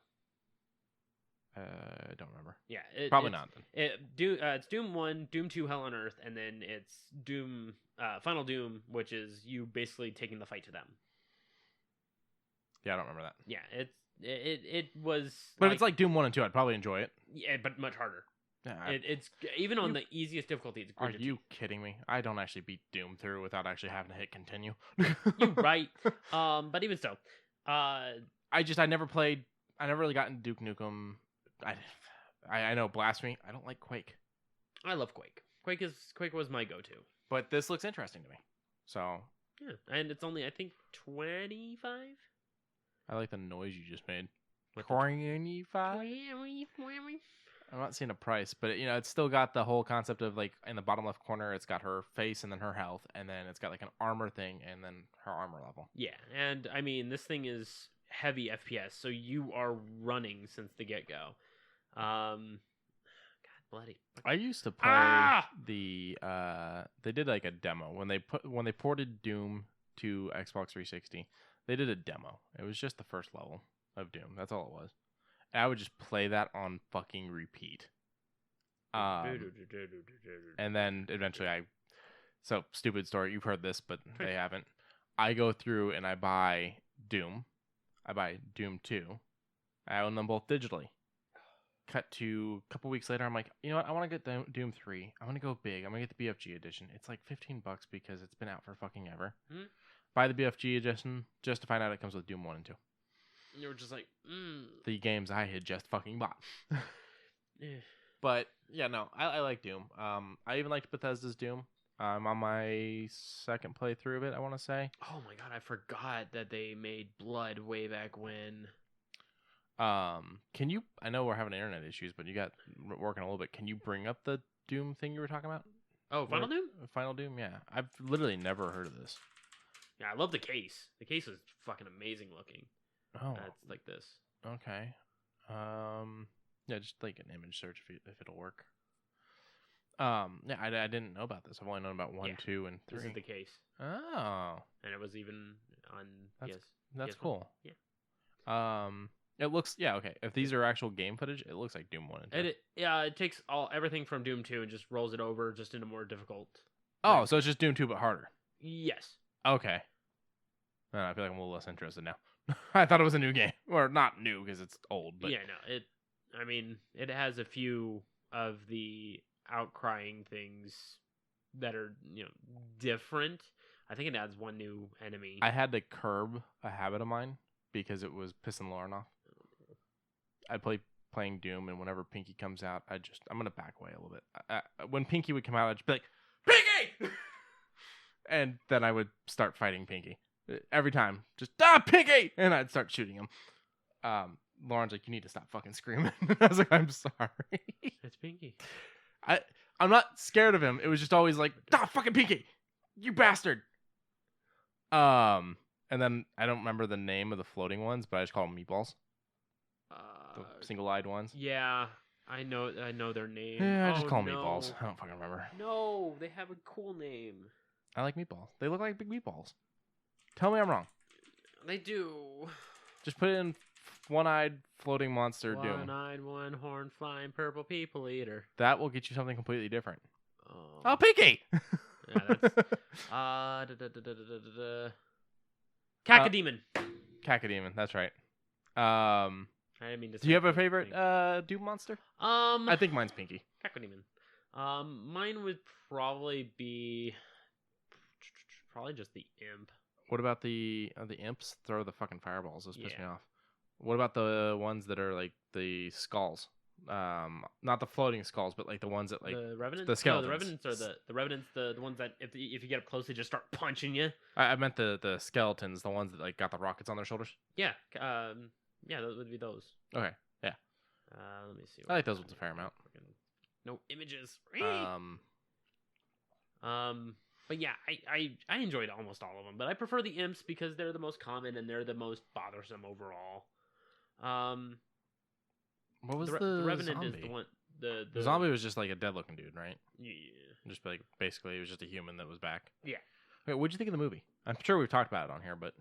I don't remember. Yeah. Probably not. It's Doom 1, Doom 2, Hell on Earth, and then it's Doom... Final Doom, which is you basically taking the fight to them. Yeah, I don't remember that. Yeah, it was... But if it's like Doom 1 and 2, I'd probably enjoy it. Yeah, but much harder. Yeah, it's even on the easiest difficulty. It's Are you kidding me? I don't actually beat Doom through without actually having to hit continue. You're right. But even so, I never played. I never really got into Duke Nukem. I know Blasphemy. I don't like Quake. I love Quake. Quake was my go-to. But this looks interesting to me. So yeah, and it's only I think $25. I like the noise you just made. $25. I'm not seeing a price, but it's still got the whole concept of like in the bottom left corner, it's got her face and then her health, and then it's got like an armor thing and then her armor level. Yeah, and I mean this thing is heavy FPS, so you are running since the get-go. God bloody. I used to play they did like a demo when they ported Doom to Xbox 360. They did a demo. It was just the first level of Doom. That's all it was. I would just play that on fucking repeat. And then eventually so stupid story, you've heard this, but they haven't. I go through and I buy Doom. I buy Doom 2. I own them both digitally. Cut to a couple weeks later, I'm like, you know what? I want to get Doom 3. I'm going to go big. I'm going to get the BFG edition. It's like $15 because it's been out for fucking ever. Mm-hmm. Buy the BFG edition just to find out it comes with Doom 1 and 2. You were just like, The games I had just fucking bought. But, yeah, no, I like Doom. I even liked Bethesda's Doom. I'm on my second playthrough of it, I want to say. Oh my god, I forgot that they made Blood way back when. Can you... I know we're having internet issues, but you got working a little bit. Can you bring up the Doom thing you were talking about? Oh, Final Doom? Final Doom, yeah. I've literally never heard of this. Yeah, I love the case. The case is fucking amazing looking. Oh, It's like this. okay. Yeah, just like an image search if it'll work. Yeah, I didn't know about this. I've only known about 1, 2, and 3. This is the case. Oh, And it was even on that's PS1. cool. Yeah. It looks okay. If these are actual game footage, it looks like Doom 1 and 2. It takes everything from Doom 2 and just rolls it over just into more difficult. Oh, so it's just Doom 2 but harder. Yes. Okay. I feel like I'm a little less interested now. I thought it was a new game, or not new because it's old. But yeah, no. It has a few of the outcrying things that are different. I think it adds one new enemy. I had to curb a habit of mine because it was pissing Lauren off. I playing Doom, and whenever Pinky comes out, I'm gonna back away a little bit. When Pinky would come out, I'd just be like, Pinky, and then I would start fighting Pinky every time. Just Pinky, and I'd start shooting him. Lauren's like, you need to stop fucking screaming. I was like, I'm sorry. It's Pinky. I'm not scared of him. It was just always like, fucking Pinky, you bastard. And then I don't remember the name of the floating ones, but I just call them meatballs. The single-eyed ones. Yeah, I know their name. Yeah, I just call them meatballs. I don't fucking remember. No, they have a cool name. I like meatballs. They look like big meatballs. Tell me I'm wrong. They do. Just put in one-eyed floating monster Doom. One-eyed, one-horned, flying purple people eater. That will get you something completely different. Oh, Pinky! Yeah, that's... Cacodemon. Cacodemon, that's right. I didn't mean to. Do you have a favorite Doom monster? I think mine's Pinky. Cacodemon. Mine would probably be just the imp. What about the imps? Throw the fucking fireballs. Those piss me off. What about the ones that are like the skulls? Not the floating skulls, but like the ones that like the revenants. The skeletons. No, the revenants are the revenants. The ones that if you get up close, they just start punching you. I meant the skeletons, the ones that like got the rockets on their shoulders. Yeah. Yeah, those would be those. Okay. Yeah. Let me see. I like those ones a fair amount. No images. But yeah, I enjoyed almost all of them, but I prefer the imps because they're the most common and they're the most bothersome overall. What was the Revenant zombie? is the one. The zombie was just like a dead looking dude, right? Yeah. Just like basically it was just a human that was back. Yeah. Okay, what'd you think of the movie? I'm sure we've talked about it on here, but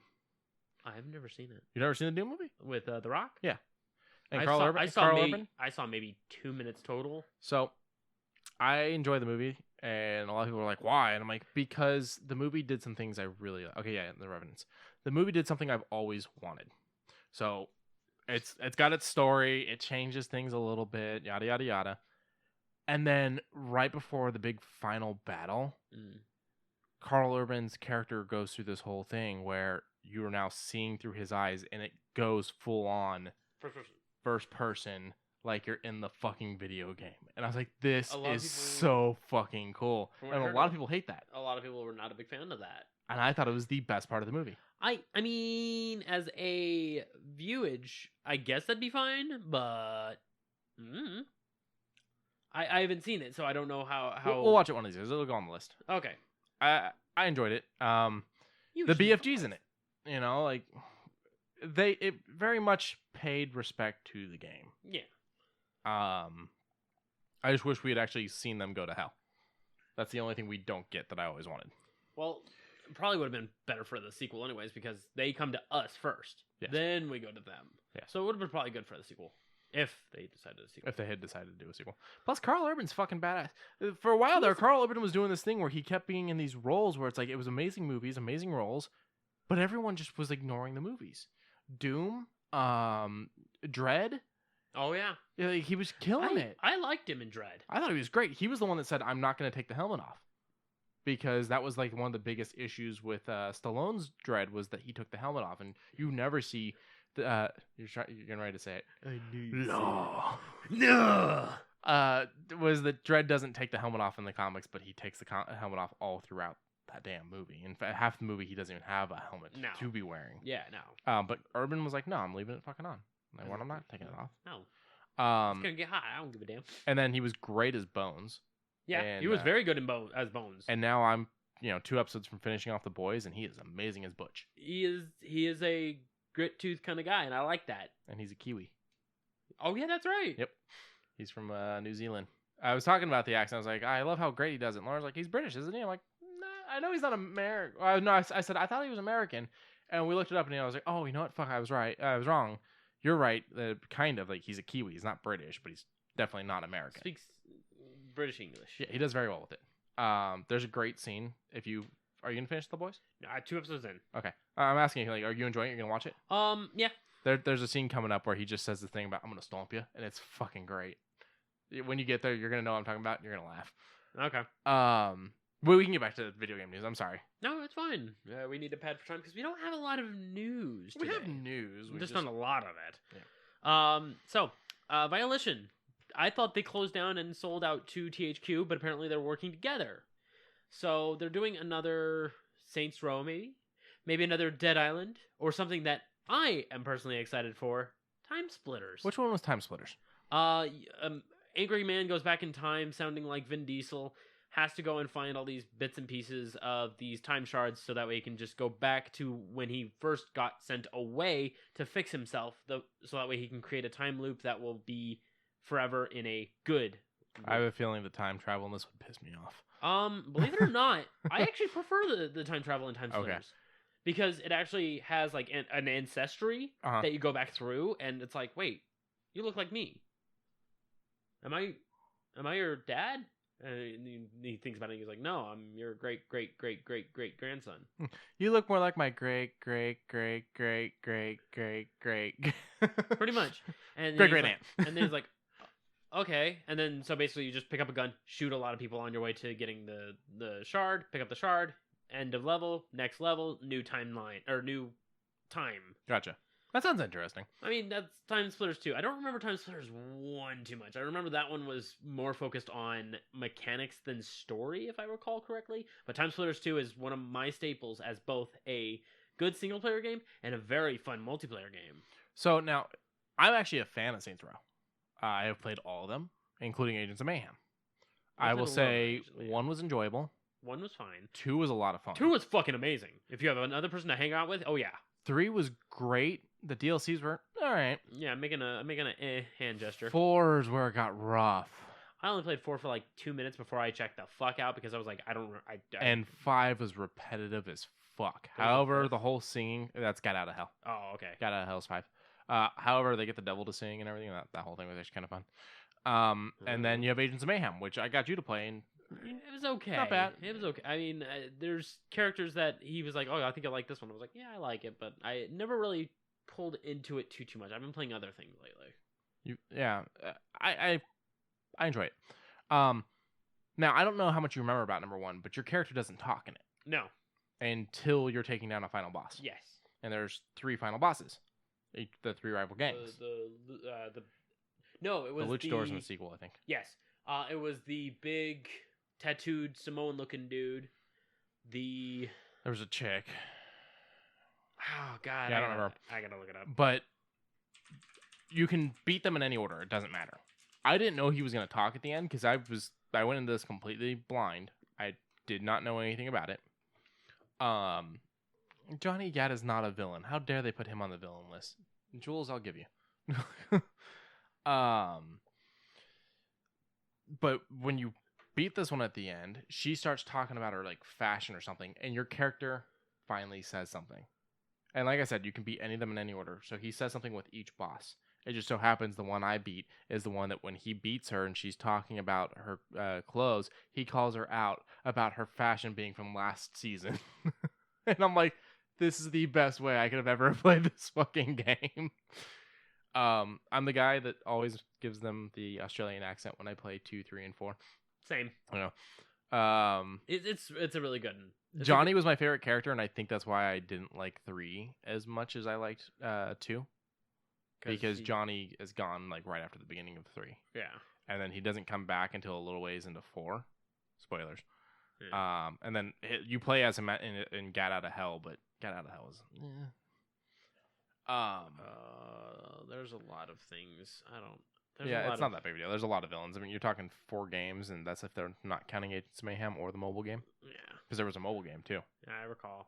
I've never seen it. You never seen the Doom movie With The Rock? Yeah. And I Carl saw, Urban? I saw Carl maybe Urban? I saw maybe 2 minutes total. So I enjoy the movie, and a lot of people are like, "Why?" And I'm like, because the movie did some things I really like. Okay, yeah, The Revenants. The movie did something I've always wanted. So it's got its story. It changes things a little bit, yada yada yada. And then right before the big final battle, Carl Urban's character goes through this whole thing where you are now seeing through his eyes, and it goes full on first person, like you're in the fucking video game. And I was like, this is so fucking cool. And a lot of people hate that. A lot of people were not a big fan of that. And I thought it was the best part of the movie. I mean, as a viewage, I guess that'd be fine, but I haven't seen it, so I don't know how... We'll watch it one of these days. It'll go on the list. Okay. I enjoyed it. The BFG's in it. You know, like it very much paid respect to the game. Yeah. I just wish we had actually seen them go to hell. That's the only thing we don't get that I always wanted. Well, it probably would have been better for the sequel anyways, because they come to us first. Yes. Then we go to them. Yeah. So it would have been probably good for the sequel. If they decided to sequel. If they had decided to do a sequel. Plus, Carl Urban's fucking badass. For a while there, Carl Urban was doing this thing where he kept being in these roles where it's like, it was amazing movies, amazing roles, but everyone just was ignoring the movies. Doom, Dread. Oh, yeah. Like, he was killing it. I liked him in Dread. I thought he was great. He was the one that said, I'm not going to take the helmet off. Because that was like one of the biggest issues with Stallone's Dread was that he took the helmet off. And you never see... you're getting ready to say it. I knew No. Was that Dredd doesn't take the helmet off in the comics, but he takes the helmet off all throughout that damn movie. In fact, half the movie he doesn't even have a helmet to be wearing. Yeah, no. But Urban was like, no, I'm leaving it fucking on. Like, well, I'm not taking it off. No. It's gonna get hot. I don't give a damn. And then he was great as Bones. Yeah, and, he was very good as Bones. And now I'm 2 episodes from finishing off The Boys, and he is amazing as Butch. He is a grit tooth kind of guy, and I like that. And he's a Kiwi. Oh yeah, that's right. Yep, he's from New Zealand. I was talking about the accent. I was like, I love how great he does it. And Laura's like, he's British, isn't he? I'm like, nah, I know he's not American. No, I said I thought he was American, and we looked it up, and I was like, oh, you know what? Fuck, I was right. I was wrong. You're right. Kind of like he's a Kiwi. He's not British, but he's definitely not American. Speaks British English. Yeah, he does very well with it. There's a great scene. Are you gonna finish The Boys? 2 episodes in. Okay. I'm asking you, like, are you enjoying it? You're gonna watch it? Yeah. There's a scene coming up where he just says the thing about I'm gonna stomp you, and it's fucking great. When you get there, you're gonna know what I'm talking about. And you're gonna laugh. Okay. But we can get back to video game news. I'm sorry. No, it's fine. We need to pad for time because we don't have a lot of news today. We have news. Just not a lot of it. Yeah. So, Violition. I thought they closed down and sold out to THQ, but apparently they're working together. So they're doing another Saints Row, maybe another Dead Island, or something that I am personally excited for. Time Splitters. Which one was Time Splitters? Angry man goes back in time, sounding like Vin Diesel. Has to go and find all these bits and pieces of these time shards so that way he can just go back to when he first got sent away to fix himself. So that way he can create a time loop that will be forever in a good loop. I have a feeling the time travel in this would piss me off. Believe it or not, I actually prefer the time travel in Time Splitters. Okay. Because it actually has like an ancestry that you go back through, and it's like, wait, you look like me. Am I your dad? And he thinks about it and he's like, no, I'm your great grandson. You look more like my great Pretty much. And great aunt. And then he's like, okay. And then so basically you just pick up a gun, shoot a lot of people on your way to getting the shard, pick up the shard, end of level, next level, new timeline, or new time. Gotcha. That sounds interesting. I mean, that's Time Splitters 2. I don't remember Time Splitters 1 too much. I remember that one was more focused on mechanics than story, if I recall correctly. But Time Splitters 2 is one of my staples as both a good single-player game and a very fun multiplayer game. So now, I'm actually a fan of Saints Row. I have played all of them, including Agents of Mayhem. I will say 1 was enjoyable. 1 was fine. 2 was a lot of fun. 2 was fucking amazing. If you have another person to hang out with, oh yeah. 3 was great. The DLCs were all right. Yeah, I'm making a hand gesture. 4 is where it got rough. I only played 4 for like 2 minutes before I checked the fuck out because I was like, And 5 was repetitive as fuck. However, the whole singing, that's Got Out of Hell. Oh, okay. Got Out of Hell's 5. However, they get the devil to sing and everything. That whole thing was actually kind of fun. And then you have Agents of Mayhem, which I got you to play, and it was okay. Not bad. It was okay. I mean, there's characters that he was like, oh, I think I like this one. I was like, yeah, I like it, but I never really pulled into it too much. I've been playing other things lately. I enjoy it. Now I don't know how much you remember about number 1, but your character doesn't talk in it. No. Until you're taking down a final boss. Yes. And there's 3 final bosses. The 3 rival gangs. No, it was the Luchadors in the sequel, I think. Yes. It was the big tattooed Samoan-looking dude. There was a chick. Oh God! Yeah, I don't remember. I gotta look it up. But you can beat them in any order. It doesn't matter. I didn't know he was gonna talk at the end because I went into this completely blind. I did not know anything about it. Johnny Gat is not a villain. How dare they put him on the villain list? Jules, I'll give you. But when you beat this one at the end, she starts talking about her like fashion or something, and your character finally says something. And like I said, you can beat any of them in any order. So he says something with each boss. It just so happens the one I beat is the one that when he beats her and she's talking about her clothes, he calls her out about her fashion being from last season. And I'm like, this is the best way I could have ever played this fucking game. I'm the guy that always gives them the Australian accent when I play 2, 3, and 4. Same. I know. It's a really good one. Johnny was my favorite character, and I think that's why I didn't like 3 as much as I liked 2. Because Johnny is gone like right after the beginning of 3. Yeah. And then he doesn't come back until a little ways into 4. Spoilers. Yeah. And then you play as him in Gat Out of Hell, but Gat Out of Hell is... there's a lot of things. It's not that big of a deal. There's a lot of villains. I mean, you're talking 4 games, and that's if they're not counting Agents of Mayhem or the mobile game. Yeah. because there was a mobile game too. Yeah, I recall.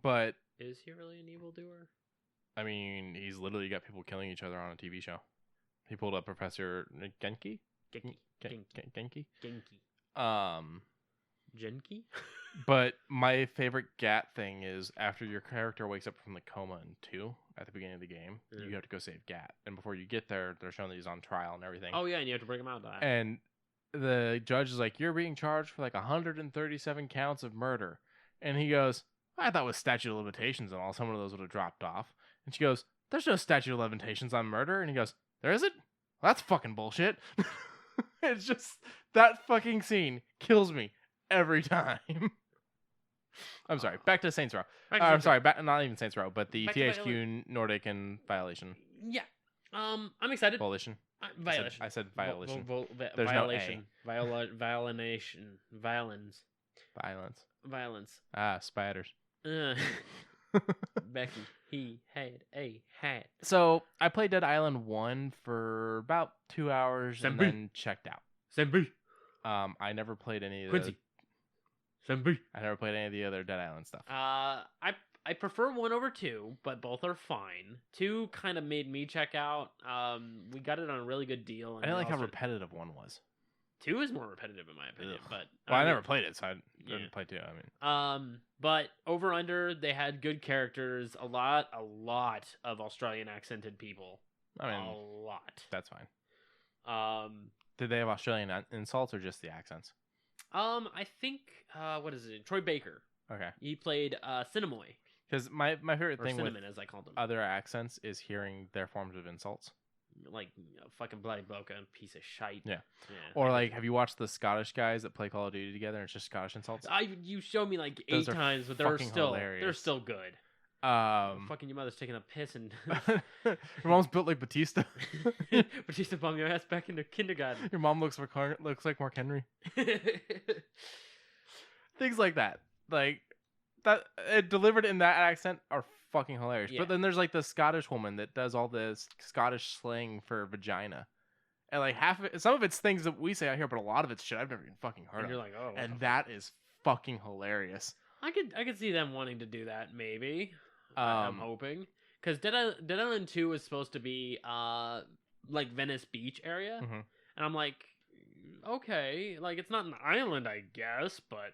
But Is he really an evildoer? I mean, he's literally got people killing each other on a TV show. He pulled up Professor Genki. Genki. Genki? But my favorite GAT thing is after your character wakes up from the coma in 2 at the beginning of the game, you have to go save GAT. And before you get there, they're showing that he's on trial and everything. Oh, yeah, and you have to bring him out. And the judge is like, you're being charged for like 137 counts of murder. And he goes, I thought with statute of limitations and all, some of those would have dropped off. And she goes, there's no statute of limitations on murder. And he goes, there isn't? Well, that's fucking bullshit. It's just, that fucking scene kills me every time. I'm sorry. Back to Saints Row. I'm sorry. Not even Saints Row, but the THQ Nordic and Violation. Yeah. I'm excited. Violation. Violation. I said violation. There's violation. No A. Violation. Violence. Spiders. Becky, he had a hat. So I played Dead Island 1 for about 2 hours and then checked out. I never played any of Quincey. I never played any of the other Dead Island stuff. I prefer 1 over 2, but both are fine. 2 kind of made me check out. We got it on a really good deal. And I didn't like how repetitive 1 was. 2 is more repetitive in my opinion, but I never played it, so I didn't play 2. I mean, but over under they had good characters, a lot of Australian accented people. I mean, a lot. That's fine. Did they have Australian insults or just the accents? I think what is it? Troy Baker. Okay. He played Cinnamon. Because my favorite thing with as I called them, other accents is hearing their forms of insults. Like fucking bloody boca, piece of shite. Yeah. Or like, have you watched the Scottish guys that play Call of Duty together? And it's just Scottish insults. You showed me like 8 times, but they're still good. Fucking your mother's taking a piss and your mom's built like Batista. Batista bombed your ass back into kindergarten. Your mom looks like Mark Henry. Things like that, delivered in that accent are fucking hilarious. Yeah. But then there's like the Scottish woman that does all this Scottish slang for vagina, and like half of it, some of it's things that we say out here, but a lot of it's shit I've never even fucking heard of. You're like, oh, and that is fucking hilarious. I could see them wanting to do that maybe. I'm hoping because Dead Island 2 is supposed to be like Venice Beach area, and I'm like, okay, like it's not an island, I guess, but.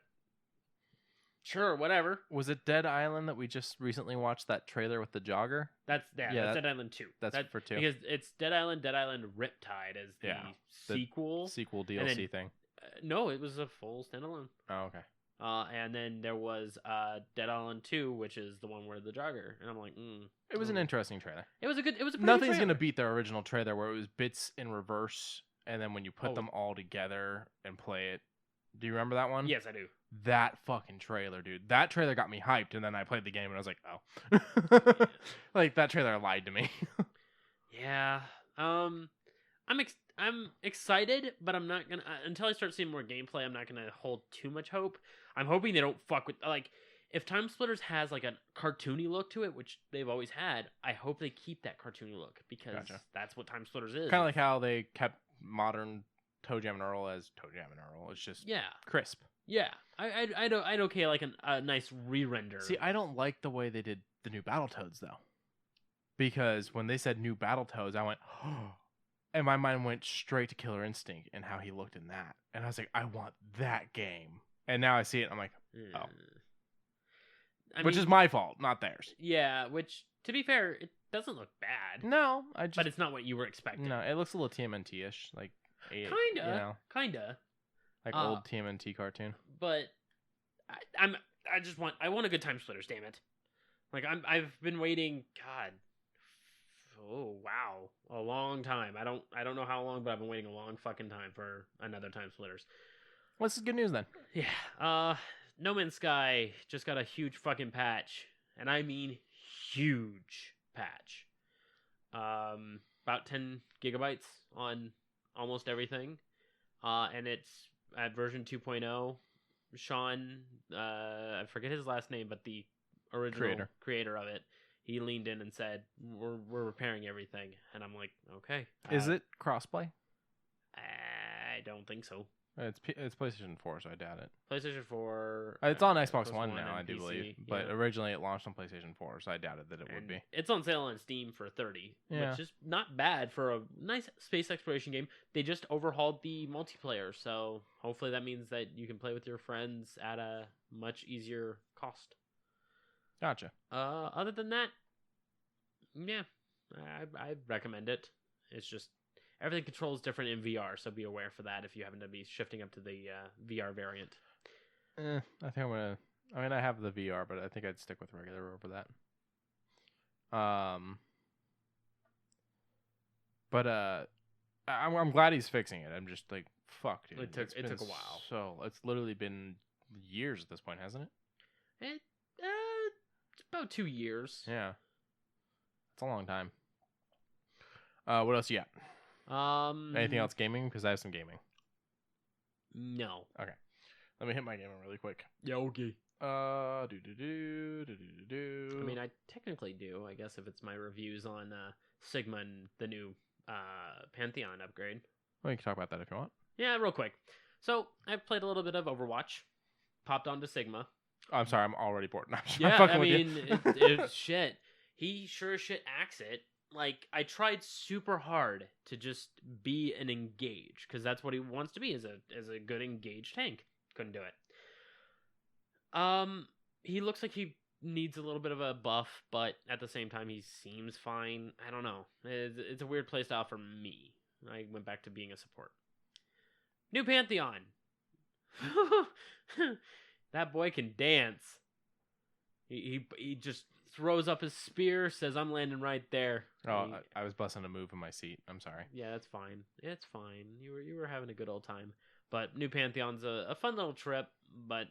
Sure, whatever. Was it Dead Island that we just recently watched that trailer with the jogger? That's Dead Island 2. That's for 2. Because it's Dead Island Riptide as the sequel. The sequel DLC thing. No, it was a full standalone. Oh, okay. And then there was Dead Island 2, which is the one where the jogger. And I'm like, It was an interesting trailer. It was a pretty Nothing's going to beat their original trailer where it was bits in reverse, and then when you put them all together and play it. Do you remember that one? Yes, I do. That fucking trailer, dude. That trailer got me hyped, and then I played the game, and I was like, oh. Like, that trailer lied to me. Yeah. I'm excited, but I'm not gonna... until I start seeing more gameplay, I'm not gonna hold too much hope. I'm hoping they don't fuck with... Like, if Time Splitters has, like, a cartoony look to it, which they've always had, I hope they keep that cartoony look, because that's what Time Splitters is. Kind of like how they kept modern... Toe Jam and Earl as Toe Jam and Earl. It's just crisp. Yeah, I'd okay like a nice re-render. See, I don't like the way they did the new Battletoads though, because when they said new Battletoads, I went, oh, and my mind went straight to Killer Instinct and how he looked in that, and I was like, I want that game. And now I see it, and I'm like, oh, which is my fault, not theirs. Yeah, which to be fair, it doesn't look bad. No, but it's not what you were expecting. No, it looks a little TMNT-ish, like. Kinda, like old TMNT cartoon. But I want a good Time Splitters. Damn it! Like I've been waiting. God, oh wow, a long time. I don't know how long, but I've been waiting a long fucking time for another Time Splitters. What's the good news then? Yeah. No Man's Sky just got a huge fucking patch, and I mean huge patch. About 10 gigabytes on almost everything, and it's at version 2.0. Sean, I forget his last name, but the original creator of it, he leaned in and said, "We're repairing everything," and I'm like, "Okay." Is it crossplay? I don't think so. It's PlayStation 4, so I doubt it. PlayStation 4. It's on Xbox One now, and I do PC, believe. But originally it launched on PlayStation 4, so I doubted that it would be. It's on sale on Steam for $30, Yeah. which is not bad for a nice space exploration game. They just overhauled the multiplayer, so hopefully that means that you can play with your friends at a much easier cost. Gotcha. Other than that, yeah, I recommend it. It's just everything controls different in VR, so be aware for that if you happen to be shifting up to the VR variant. I think I'm gonna. I mean, I have the VR, but I think I'd stick with regular over that. But I'm glad he's fixing it. I'm just like, fuck, dude. It took a while. So it's literally been years at this point, hasn't it? It's about 2 years. Yeah, it's a long time. What else you got? Anything else gaming? Because I have some gaming. No. Okay. Let me hit my gaming really quick. Yeah, okay. I mean, I technically do, I guess, if it's my reviews on Sigma and the new Pantheon upgrade. Well, you can talk about that if you want. Yeah, real quick. So, I've played a little bit of Overwatch. Popped onto Sigma. Oh, I'm sorry, I'm already bored. No, Yeah, I'm fucking I with mean, you. it's shit. He sure as shit acts it. Like, I tried super hard to just be an engage, because that's what he wants to be, is a good engaged tank. Couldn't do it. He looks like he needs a little bit of a buff, but at the same time, he seems fine. I don't know. It's a weird playstyle for me. I went back to being a support. New Pantheon. That boy can dance. He just throws up his spear, says, "I'm landing right there." Oh, I was busting a move in my seat. I'm sorry. Yeah, that's fine. It's fine. You were having a good old time. But New Pantheon's a fun little trip, but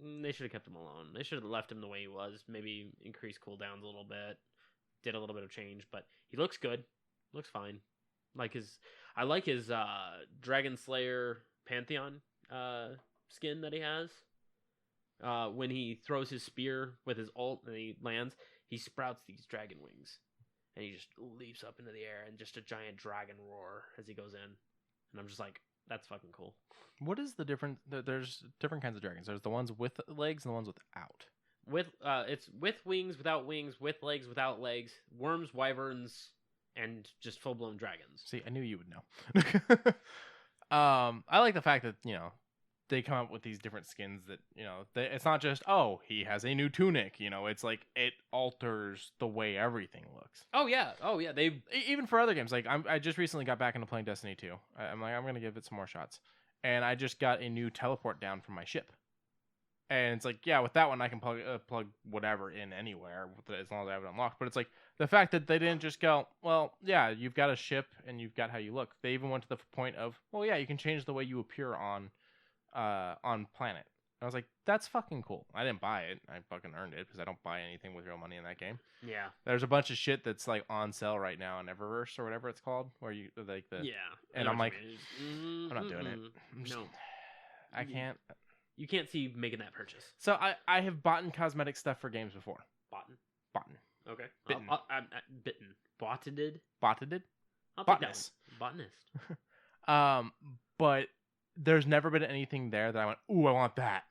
they should have kept him alone. They should have left him the way he was. Maybe increase cooldowns a little bit. Did a little bit of change, but he looks good. Looks fine. I like his Dragon Slayer Pantheon skin that he has. When he throws his spear with his ult and he lands, he sprouts these dragon wings. And he just leaps up into the air and just a giant dragon roar as he goes in. And I'm just like, that's fucking cool. What is the difference? There's different kinds of dragons. There's the ones with legs and the ones without. It's with wings, without wings, with legs, without legs, worms, wyverns, and just full-blown dragons. See, I knew you would know. I like the fact that, they come up with these different skins that, it's not just, oh, he has a new tunic, it's like it alters the way everything looks. Oh yeah. They even for other games, like I just recently got back into playing Destiny 2. I'm like, I'm going to give it some more shots. And I just got a new teleport down from my ship. And it's like, yeah, with that one, I can plug whatever in anywhere as long as I have it unlocked. But it's like the fact that they didn't just go, well, yeah, you've got a ship and you've got how you look. They even went to the point of, well, yeah, you can change the way you appear on planet. I was like, that's fucking cool. I didn't buy it. I fucking earned it because I don't buy anything with real money in that game. Yeah. There's a bunch of shit that's like on sale right now in Eververse or whatever it's called, where you like the And I'm like, I'm not doing it. No, I can't. You can't see making that purchase. So I have bought cosmetic stuff for games before. Bought. Okay. Bitten. Bitten. Botted. I'll take that one. Botanist. But there's never been anything there that I went, ooh, I want that.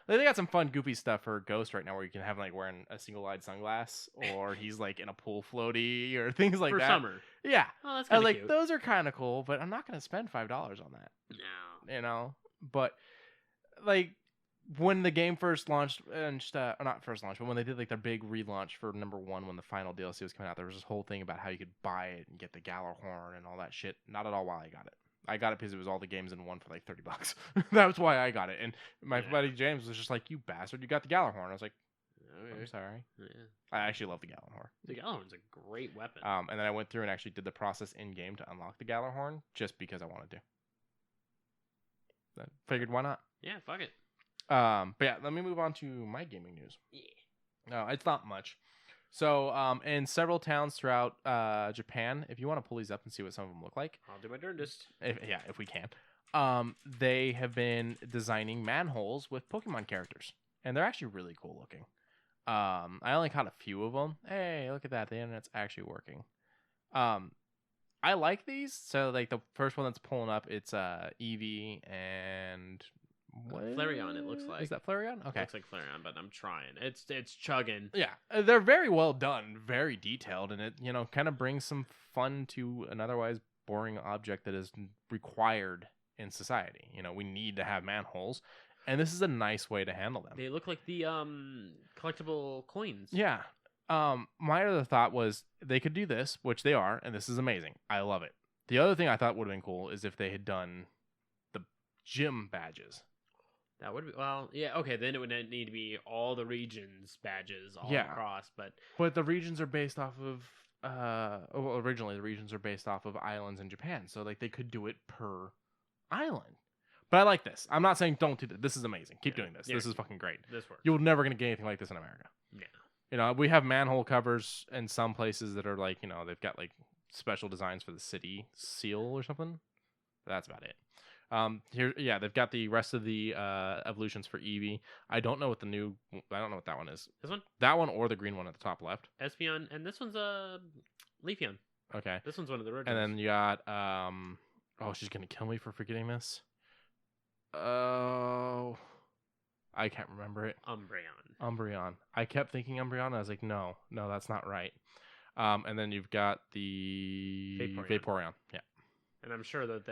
Like, they got some fun, goofy stuff for Ghost right now where you can have him like wearing a single-eyed sunglass or he's like in a pool floaty or things like that. For summer. Yeah. Oh, that's kind of cute. Those are kind of cool, but I'm not going to spend $5 on that. No. But like when the game first launched, and not first launched, but when they did like their big relaunch for number 1 when the final DLC was coming out, there was this whole thing about how you could buy it and get the Gallarhorn and all that shit. Not at all why I got it. I got it because it was all the games in one for like $30. That was why I got it. And my buddy James was just like, "You bastard, you got the Gallarhorn." I was like, "I'm sorry." Yeah. I actually love the Gallarhorn. The Gallarhorn's a great weapon. And then I went through and actually did the process in game to unlock the Gallarhorn just because I wanted to. I figured, why not? Yeah, fuck it. But yeah, let me move on to my gaming news. Yeah. No, it's not much. So, in several towns throughout Japan, if you want to pull these up and see what some of them look like. I'll do my darndest. If we can. They have been designing manholes with Pokemon characters. And they're actually really cool looking. I only caught a few of them. Hey, look at that. The internet's actually working. I like these. So like the first one that's pulling up, it's Eevee and what Flareon, it looks like. Is that Flareon? Okay. It looks like Flareon, but I'm trying. It's chugging. Yeah, they're very well done, very detailed, and it kind of brings some fun to an otherwise boring object that is required in society. We need to have manholes, and this is a nice way to handle them. They look like the collectible coins. Yeah. My other thought was they could do this, which they are, and this is amazing. I love it. The other thing I thought would have been cool is if they had done the gym badges. That would be, well, yeah, okay, then it would need to be all the regions badges all across, But the regions are based off of, originally the regions are based off of islands in Japan, so like they could do it per island. But I like this. I'm not saying don't do this. This is amazing. Keep doing this. Yeah. This is fucking great. This works. You're never going to get anything like this in America. Yeah. We have manhole covers in some places that are like, they've got like special designs for the city seal or something. That's about it. They've got the rest of the evolutions for Eevee. I don't know what that one is. This one? That one or the green one at the top left. Espeon, and this one's Leafeon. Okay. This one's one of the originals. And then you got she's gonna kill me for forgetting this. Oh, I can't remember it. Umbreon. I kept thinking Umbreon. And I was like, no, that's not right. And then you've got the Vaporeon. Yeah. And I'm sure that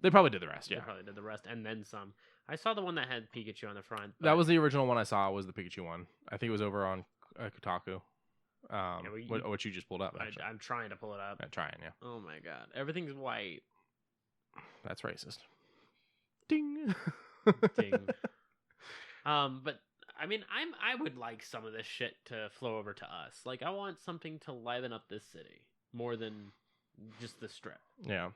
they probably did the rest. Yeah, they probably did the rest and then some. I saw the one that had Pikachu on the front. That was the original one I saw. Was the Pikachu one? I think it was over on Kotaku. What you just pulled up. I'm trying to pull it up. I'm trying. Yeah. Oh my god, everything's white. That's racist. Ding. Ding. But I mean, I would like some of this shit to flow over to us. Like, I want something to liven up this city more than just the strip. Yeah.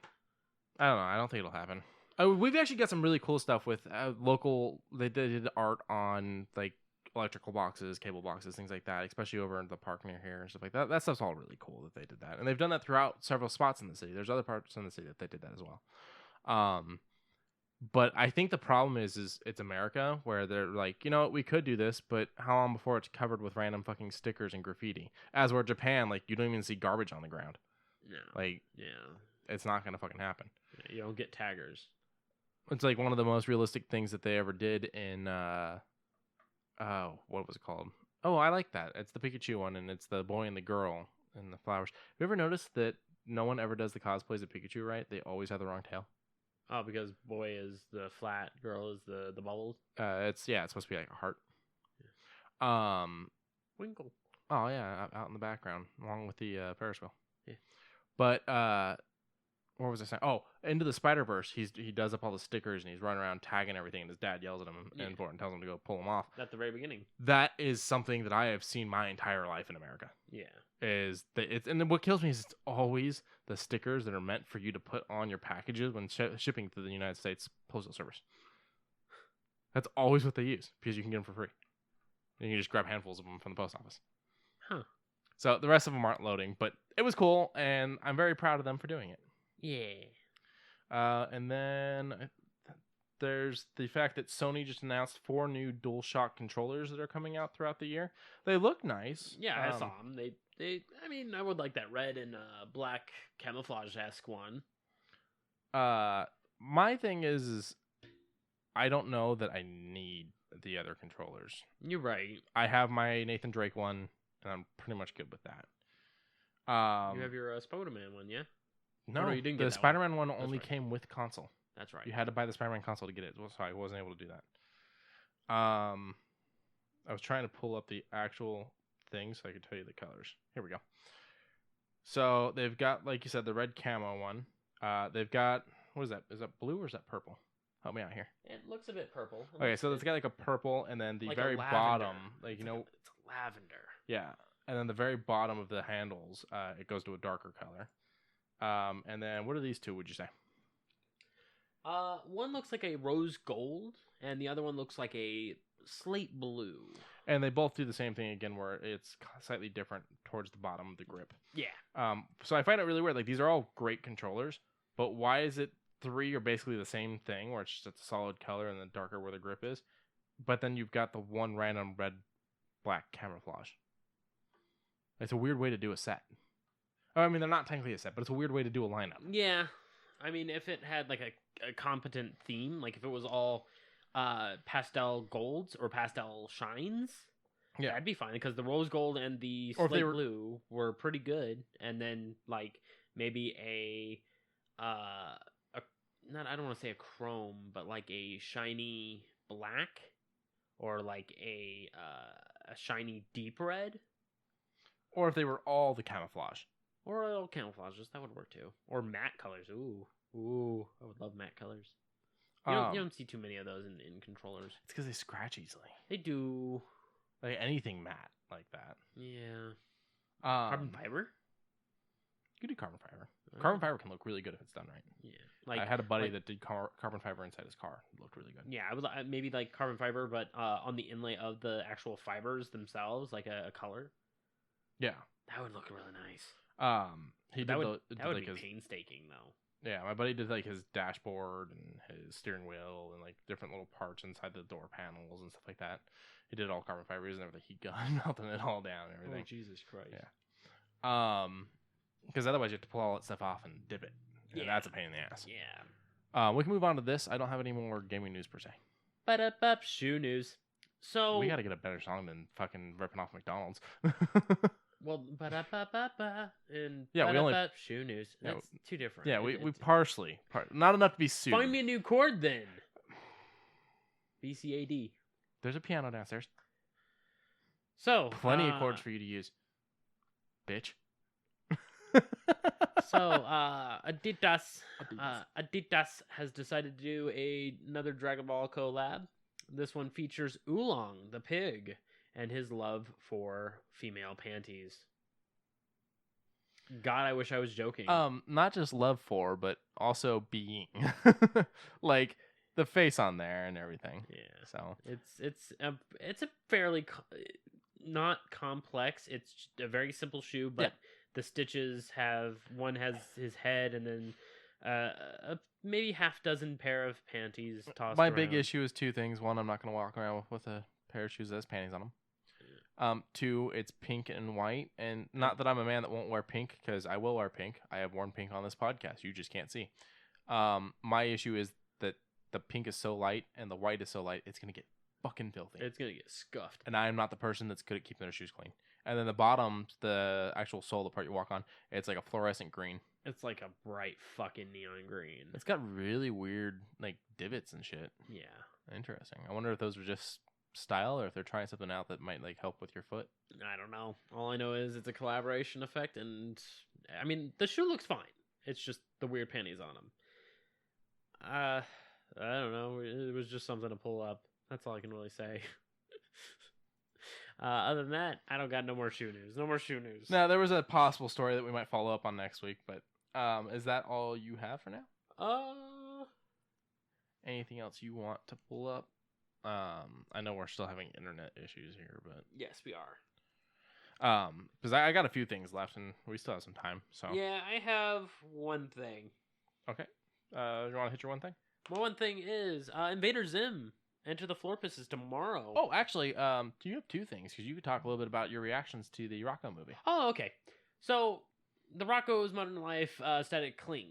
I don't know. I don't think it'll happen. We've actually got some really cool stuff with local. They did art on like electrical boxes, cable boxes, things like that, especially over in the park near here and stuff like that. That stuff's all really cool that they did that, and they've done that throughout several spots in the city. There's other parts in the city that they did that as well. But I think the problem is it's America, where they're like, we could do this, but how long before it's covered with random fucking stickers and graffiti? As where Japan, like, you don't even see garbage on the ground. No. Like, yeah, it's not gonna fucking happen. You don't get taggers. It's like one of the most realistic things that they ever did in what was it called? Oh, I like that. It's the Pikachu one, and it's the boy and the girl and the flowers. Have you ever noticed that no one ever does the cosplays of Pikachu right? They always have the wrong tail. Oh, because boy is the flat, girl is the bubbles. It's supposed to be like a heart. Yeah. Winkle. Oh yeah, out in the background, along with the Ferris wheel. Yeah. But what was I saying? Oh, Into the Spider-Verse, he does up all the stickers and he's running around tagging everything, and his dad yells at him and tells him to go pull them off. At the very beginning. That is something that I have seen my entire life in America. Yeah. And what kills me is it's always the stickers that are meant for you to put on your packages when shipping to the United States Postal Service. That's always what they use, because you can get them for free. And you can just grab handfuls of them from the post office. Huh. So the rest of them aren't loading, but it was cool, and I'm very proud of them for doing it. Yeah. And then there's the fact that Sony just announced 4 new DualShock controllers that are coming out throughout the year. They look nice. Yeah, I saw them. I mean, I would like that red and black camouflage-esque one. My thing is I don't know that I need the other controllers. You're right. I have my Nathan Drake one, and I'm pretty much good with that. You have your Spider-Man one, yeah? No, you didn't get the Spider-Man one only came with console. That's right. You had to buy the Spider-Man console to get it, so I wasn't able to do that. I was trying to pull up the actual thing so I could tell you the colors. Here we go. So they've got, like you said, the red camo one. They've got, what is that? Is that blue or is that purple? Help me out here. It looks a bit purple. Okay, so it's got like a purple, and then the like very bottom, like, it's lavender. Yeah, and then the very bottom of the handles, it goes to a darker color. And then what are these two, would you say? One looks like a rose gold, and the other one looks like a slate blue. And they both do the same thing again, where it's slightly different towards the bottom of the grip. Yeah. So I find it really weird. Like, these are all great controllers, but why is it 3 are basically the same thing, where it's just a solid color and then darker where the grip is, but then you've got the one random red-black camouflage? It's a weird way to do a set. I mean, they're not technically a set, but it's a weird way to do a lineup. Yeah. I mean, if it had like a competent theme, like if it was all pastel golds or pastel shines, Yeah. that'd be fine because the rose gold and the Or if slate they were- blue were pretty good. And then like maybe not, I don't want to say a chrome, but like a shiny black or like a shiny deep red. Or if they were all the camouflage. Or all camouflages, that would work too. Or matte colors. Ooh, I would love matte colors. You don't see too many of those in controllers. It's because they scratch easily. They do. Like anything matte like that. Yeah. Carbon Carbon fiber? You can do carbon fiber. Carbon fiber can look really good if it's done right. Yeah. Like I had a buddy that did carbon fiber inside his car. It looked really good. Yeah, I would maybe like carbon fiber, but on the inlay of the actual fibers themselves, like a color. Yeah. That would look really nice. That would be painstaking though. Yeah, my buddy did like his dashboard and his steering wheel and like different little parts inside the door panels and stuff like that. He did all carbon fibers and everything. He got melting it all down and everything. Oh, Jesus Christ. Yeah. Because otherwise you have to pull all that stuff off and dip it. And that's a pain in the ass. Yeah. We can move on to this. I don't have any more gaming news per se. Ba-da-ba, shoe news. So we got to get a better song than fucking ripping off McDonald's. Well, ba-da-ba-ba-ba and yeah, we only shoe news. That's too different. Yeah, we partially not enough to be sued. Find me a new chord then. BCAD. There's a piano downstairs. So plenty of chords for you to use, bitch. So Adidas has decided to do another Dragon Ball collab. This one features Oolong the pig and his love for female panties. God, I wish I was joking. Not just love for, but also being. Like the face on there and everything. Yeah. So it's a fairly not complex. It's a very simple shoe, but the stitches one has his head and then maybe half dozen pair of panties tossed My around. big issue is two things. One, I'm not going to walk around with a pair of shoes that has panties on them. Two, it's pink and white, and not that I'm a man that won't wear pink, because I will wear pink. I have worn pink on this podcast. You just can't see. My issue is that the pink is so light and the white is so light, it's going to get fucking filthy. It's going to get scuffed. And I am not the person that's good at keeping their shoes clean. And then the bottom, the actual sole, the part you walk on, it's like a fluorescent green. It's like a bright fucking neon green. It's got really weird, like, divots and shit. Yeah. Interesting. I wonder if those were just style or if they're trying something out that might, like, help with your foot. I don't know. All I know is it's a collaboration effect, and I mean, the shoe looks fine. It's just the weird panties on them. I don't know. It was just something to pull up. That's all I can really say. Other than that, I don't got no more shoe news. No more shoe news. No, there was a possible story that we might follow up on next week, but is that all you have for now? Anything else you want to pull up? I know we're still having internet issues here, but yes, we are. Because I got a few things left, and we still have some time. So yeah, I have one thing. Okay. You want to hit your one thing? My one thing is Invader Zim. Enter the Floor Pisses tomorrow. Oh, actually, do you have two things? Because you could talk a little bit about your reactions to the Rocco movie. Oh, okay. So, the Rocco's Modern Life Static Cling.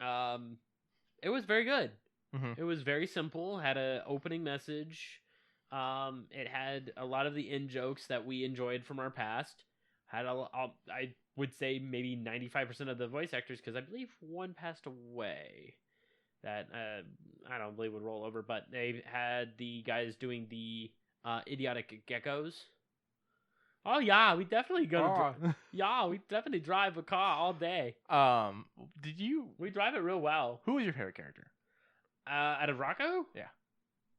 It was very good. Mm-hmm. It was very simple. Had an opening message. It had a lot of the in-jokes that we enjoyed from our past. Had I would say maybe 95% of the voice actors, because I believe one passed away. That I don't believe would roll over, but they had the guys doing the idiotic geckos. Oh yeah, we definitely we definitely drive a car all day. Did you? We drive it real well. Who was your favorite character? Out of Rocco? Yeah,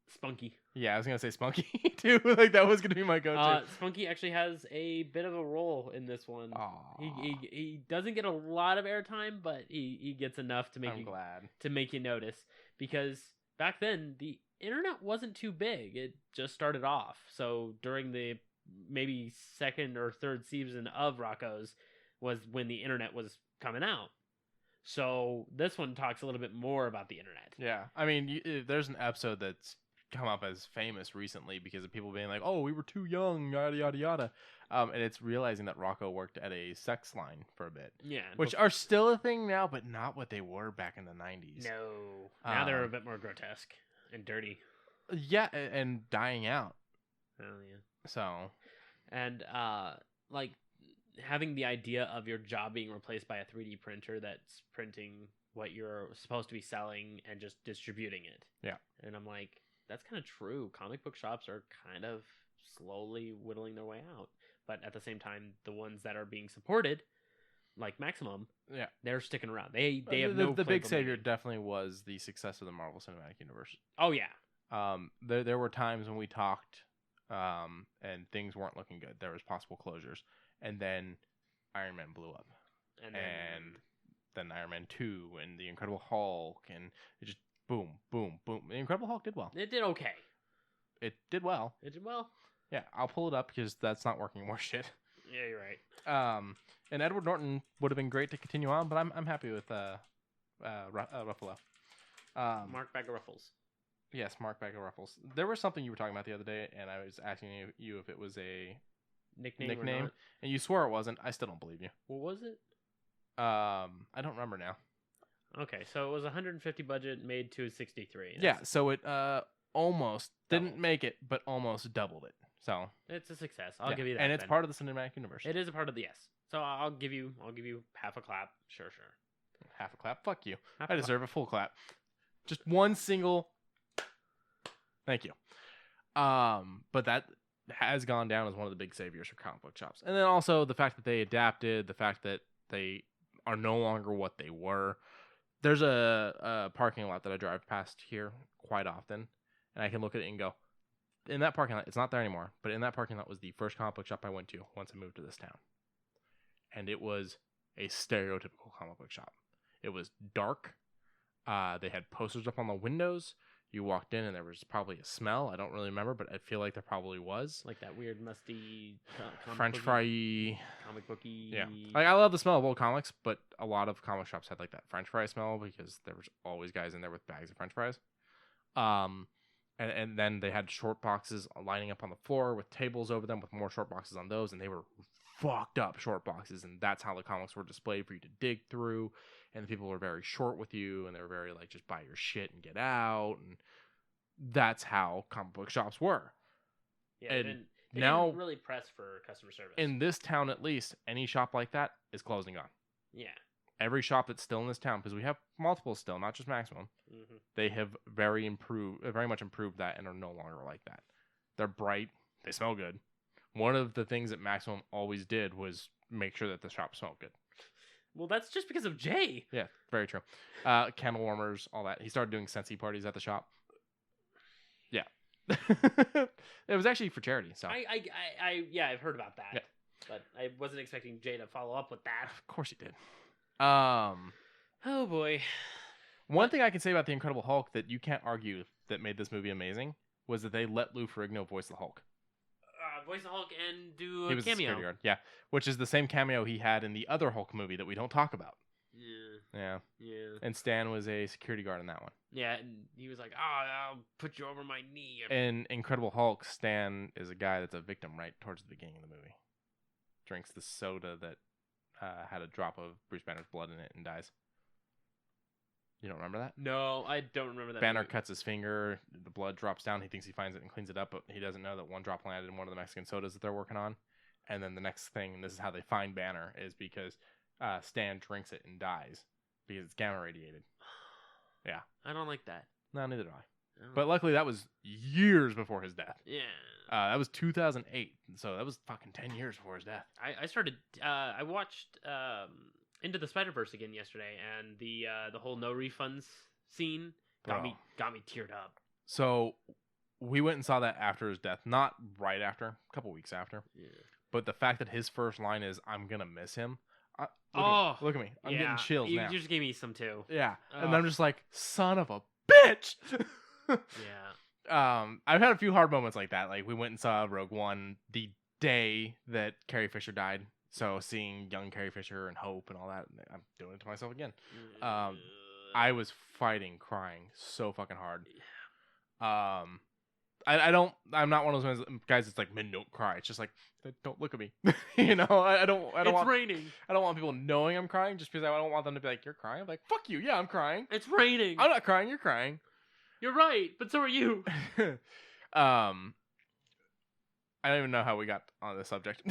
Spunky. Yeah, I was gonna say Spunky too. Like that was gonna be my go-to. Spunky actually has a bit of a role in this one. He doesn't get a lot of airtime, but he gets enough to make you notice, because back then the internet wasn't too big. It just started off. So during the maybe second or third season of Rocco's was when the internet was coming out. So this one talks a little bit more about the internet. Yeah, I mean, there's an episode that's come up as famous recently because of people being like, "Oh, we were too young," yada yada yada. And it's realizing that Rocco worked at a sex line for a bit, which are still a thing now, but not what they were back in the 90s. No, now they're a bit more grotesque and dirty. Yeah, and dying out. Oh yeah. So, and like having the idea of your job being replaced by a 3D printer that's printing what you're supposed to be selling and just distributing it. Yeah. And I'm like, that's kind of true. Comic book shops are kind of slowly whittling their way out. But at the same time, the ones that are being supported, like Maximum, they're sticking around. They have the big savior definitely was the success of the Marvel Cinematic Universe. Oh yeah. There were times when we talked, and things weren't looking good. There was possible closures, and then Iron Man blew up, and then Iron Man 2 and the Incredible Hulk, and it just boom, boom, boom. The Incredible Hulk did well. It did okay. It did well. It did well. Yeah, I'll pull it up because that's not working more shit. Yeah, you're right. And Edward Norton would have been great to continue on, but I'm happy with Ruffalo. Mark Bag of Ruffles. Yes, Mark Bag of Ruffles. There was something you were talking about the other day, and I was asking you if it was a nickname, and you swore it wasn't. I still don't believe you. What was it? I don't remember now. Okay, so it was 150 budget, made 263. Yeah, so it almost didn't make it, but almost doubled it. So it's a success. I'll give you that. And it's part of the cinematic universe. It is a part of the yes. So I'll give you half a clap. Sure. Half a clap. Fuck you. I deserve a full clap. Just one single. Thank you. But that has gone down as one of the big saviors for comic book shops. And then also the fact that they adapted, the fact that they are no longer what they were. There's a parking lot that I drive past here quite often, and I can look at it and go, in that parking lot, it's not there anymore, but in that parking lot was the first comic book shop I went to once I moved to this town. And it was a stereotypical comic book shop. It was dark. They had posters up on the windows. You walked in and there was probably a smell. I don't really remember, but I feel like there probably was. Like that weird musty French fry comic booky. Yeah. Like I love the smell of old comics, but a lot of comic shops had like that French fry smell because there was always guys in there with bags of French fries. And then they had short boxes lining up on the floor with tables over them with more short boxes on those, and they were fucked up short boxes, and that's how the comics were displayed for you to dig through. And the people were very short with you, and they were very like, just buy your shit and get out. And that's how comic book shops were. Yeah, they didn't really press for customer service. In this town, at least, any shop like that is closed and gone. Yeah. Every shop that's still in this town, because we have multiple still, not just Maximum, they have very much improved that and are no longer like that. They're bright. They smell good. One of the things that Maximum always did was make sure that the shop smelled good. Well, that's just because of Jay. Yeah, very true. Candle warmers, all that. He started doing Scentsy parties at the shop. Yeah. It was actually for charity. So I've heard about that. Yeah. But I wasn't expecting Jay to follow up with that. Of course he did. Oh boy. One thing I can say about the Incredible Hulk that you can't argue that made this movie amazing was that they let Lou Ferrigno voice the Hulk. Voice the Hulk and do a he was cameo. A security guard. Yeah, which is the same cameo he had in the other Hulk movie that we don't talk about. Yeah. And Stan was a security guard in that one. Yeah, and he was like, I'll put you over my knee. In Incredible Hulk, Stan is a guy that's a victim right towards the beginning of the movie. Drinks the soda that had a drop of Bruce Banner's blood in it and dies. You don't remember that? No, I don't remember that. Banner cuts his finger, the blood drops down, he thinks he finds it and cleans it up, but he doesn't know that one drop landed in one of the Mexican sodas that they're working on. And then the next thing, and this is how they find Banner, is because Stan drinks it and dies because it's gamma radiated. Yeah. I don't like that. No, neither do I. But luckily that was years before his death. Yeah. That was 2008, so that was fucking 10 years before his death. I watched Into the Spider-Verse again yesterday, and the whole no refunds scene got me teared up. So we went and saw that after his death, not right after, a couple weeks after. Yeah. But the fact that his first line is "I'm gonna miss him." Look at me! I'm getting chills now. You just gave me some too. Yeah, and I'm just like, son of a bitch. Yeah. I've had a few hard moments like that. Like we went and saw Rogue One the day that Carrie Fisher died. So seeing young Carrie Fisher and Hope and all that, I'm doing it to myself again. I was fighting, crying so fucking hard. I'm not one of those guys that's like, men don't cry. It's just like, don't look at me. I don't It's want raining. I don't want people knowing I'm crying just because I don't want them to be like, you're crying. I'm like, fuck you. Yeah, I'm crying. It's raining. I'm not crying. You're crying. You're right, but so are you. I don't even know how we got on this subject.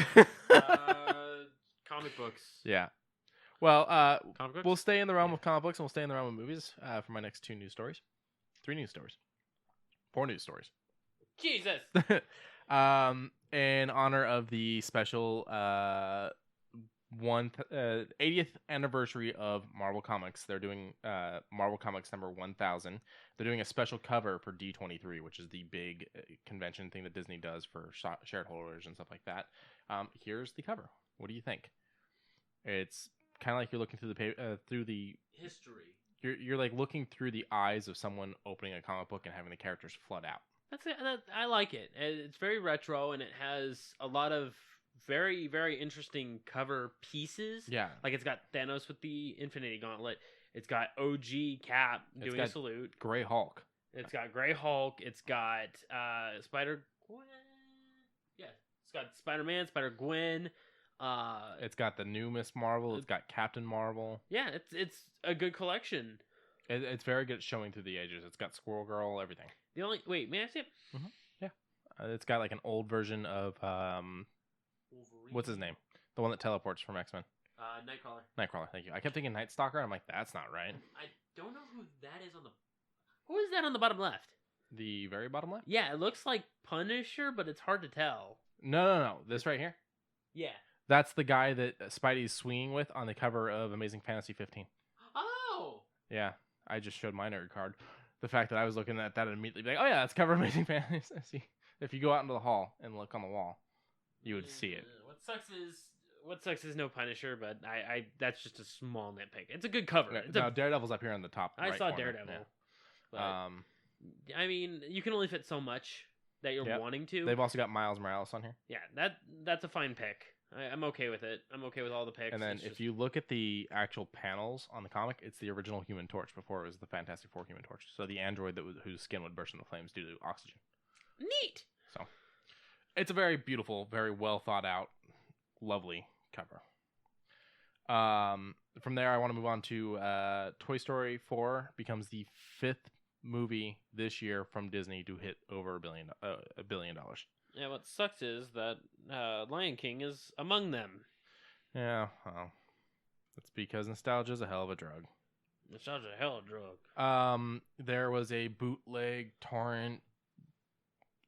Comic books. Yeah. Well, Comic books? we'll stay in the realm of comic books and we'll stay in the realm of movies for my next 2 news stories. 3 news stories. 4 news stories. Jesus. In honor of the special 80th anniversary of Marvel Comics, they're doing Marvel Comics number 1000. They're doing a special cover for D23, which is the big convention thing that Disney does for shareholders and stuff like that. Here's the cover. What do you think? It's kind of like you're looking through the history. You're like looking through the eyes of someone opening a comic book and having the characters flood out. I like it. It's very retro and it has a lot of very, very interesting cover pieces. Yeah. Like it's got Thanos with the Infinity Gauntlet. It's got OG Cap doing a salute. Gray Hulk. It's got Gray Hulk. It's got Spider-Gwen. Yeah. It's got Spider-Man, Spider-Gwen. It's got the new Miss Marvel. It's got Captain Marvel. Yeah, it's a good collection. It's very good at showing through the ages. It's got Squirrel Girl, everything. Wait, may I see it? Mm-hmm. Yeah. It's got like an old version of Wolverine. What's his name? The one that teleports from X-Men. Nightcrawler. Nightcrawler. Thank you. I kept thinking Night Stalker. I'm like, that's not right. I don't know who that is on the. Who is that on the bottom left? The very bottom left. Yeah, it looks like Punisher, but it's hard to tell. No. This right here. Yeah. That's the guy that Spidey's swinging with on the cover of Amazing Fantasy 15. Oh! Yeah, I just showed my nerd card. The fact that I was looking at that and immediately be like, oh yeah, that's cover of Amazing Fantasy. If you go out into the hall and look on the wall, you would see it. What sucks is no Punisher, but I that's just a small nitpick. It's a good cover. Yeah, Daredevil's up here on the top. I right saw corner. Daredevil. Yeah. But, I mean, you can only fit so much that you're wanting to. They've also got Miles Morales on here. Yeah, that's a fine pick. I'm okay with it. I'm okay with all the picks. And then if you look at the actual panels on the comic, it's the original Human Torch before it was the Fantastic Four Human Torch. So the android whose skin would burst into flames due to oxygen. Neat! So it's a very beautiful, very well thought out, lovely cover. From there, I want to move on to Toy Story 4 becomes the 5th movie this year from Disney to hit over $1 billion. Yeah, what sucks is that Lion King is among them. Yeah, well, that's because nostalgia is a hell of a drug. Nostalgia is a hell of a drug. There was a bootleg, torrent,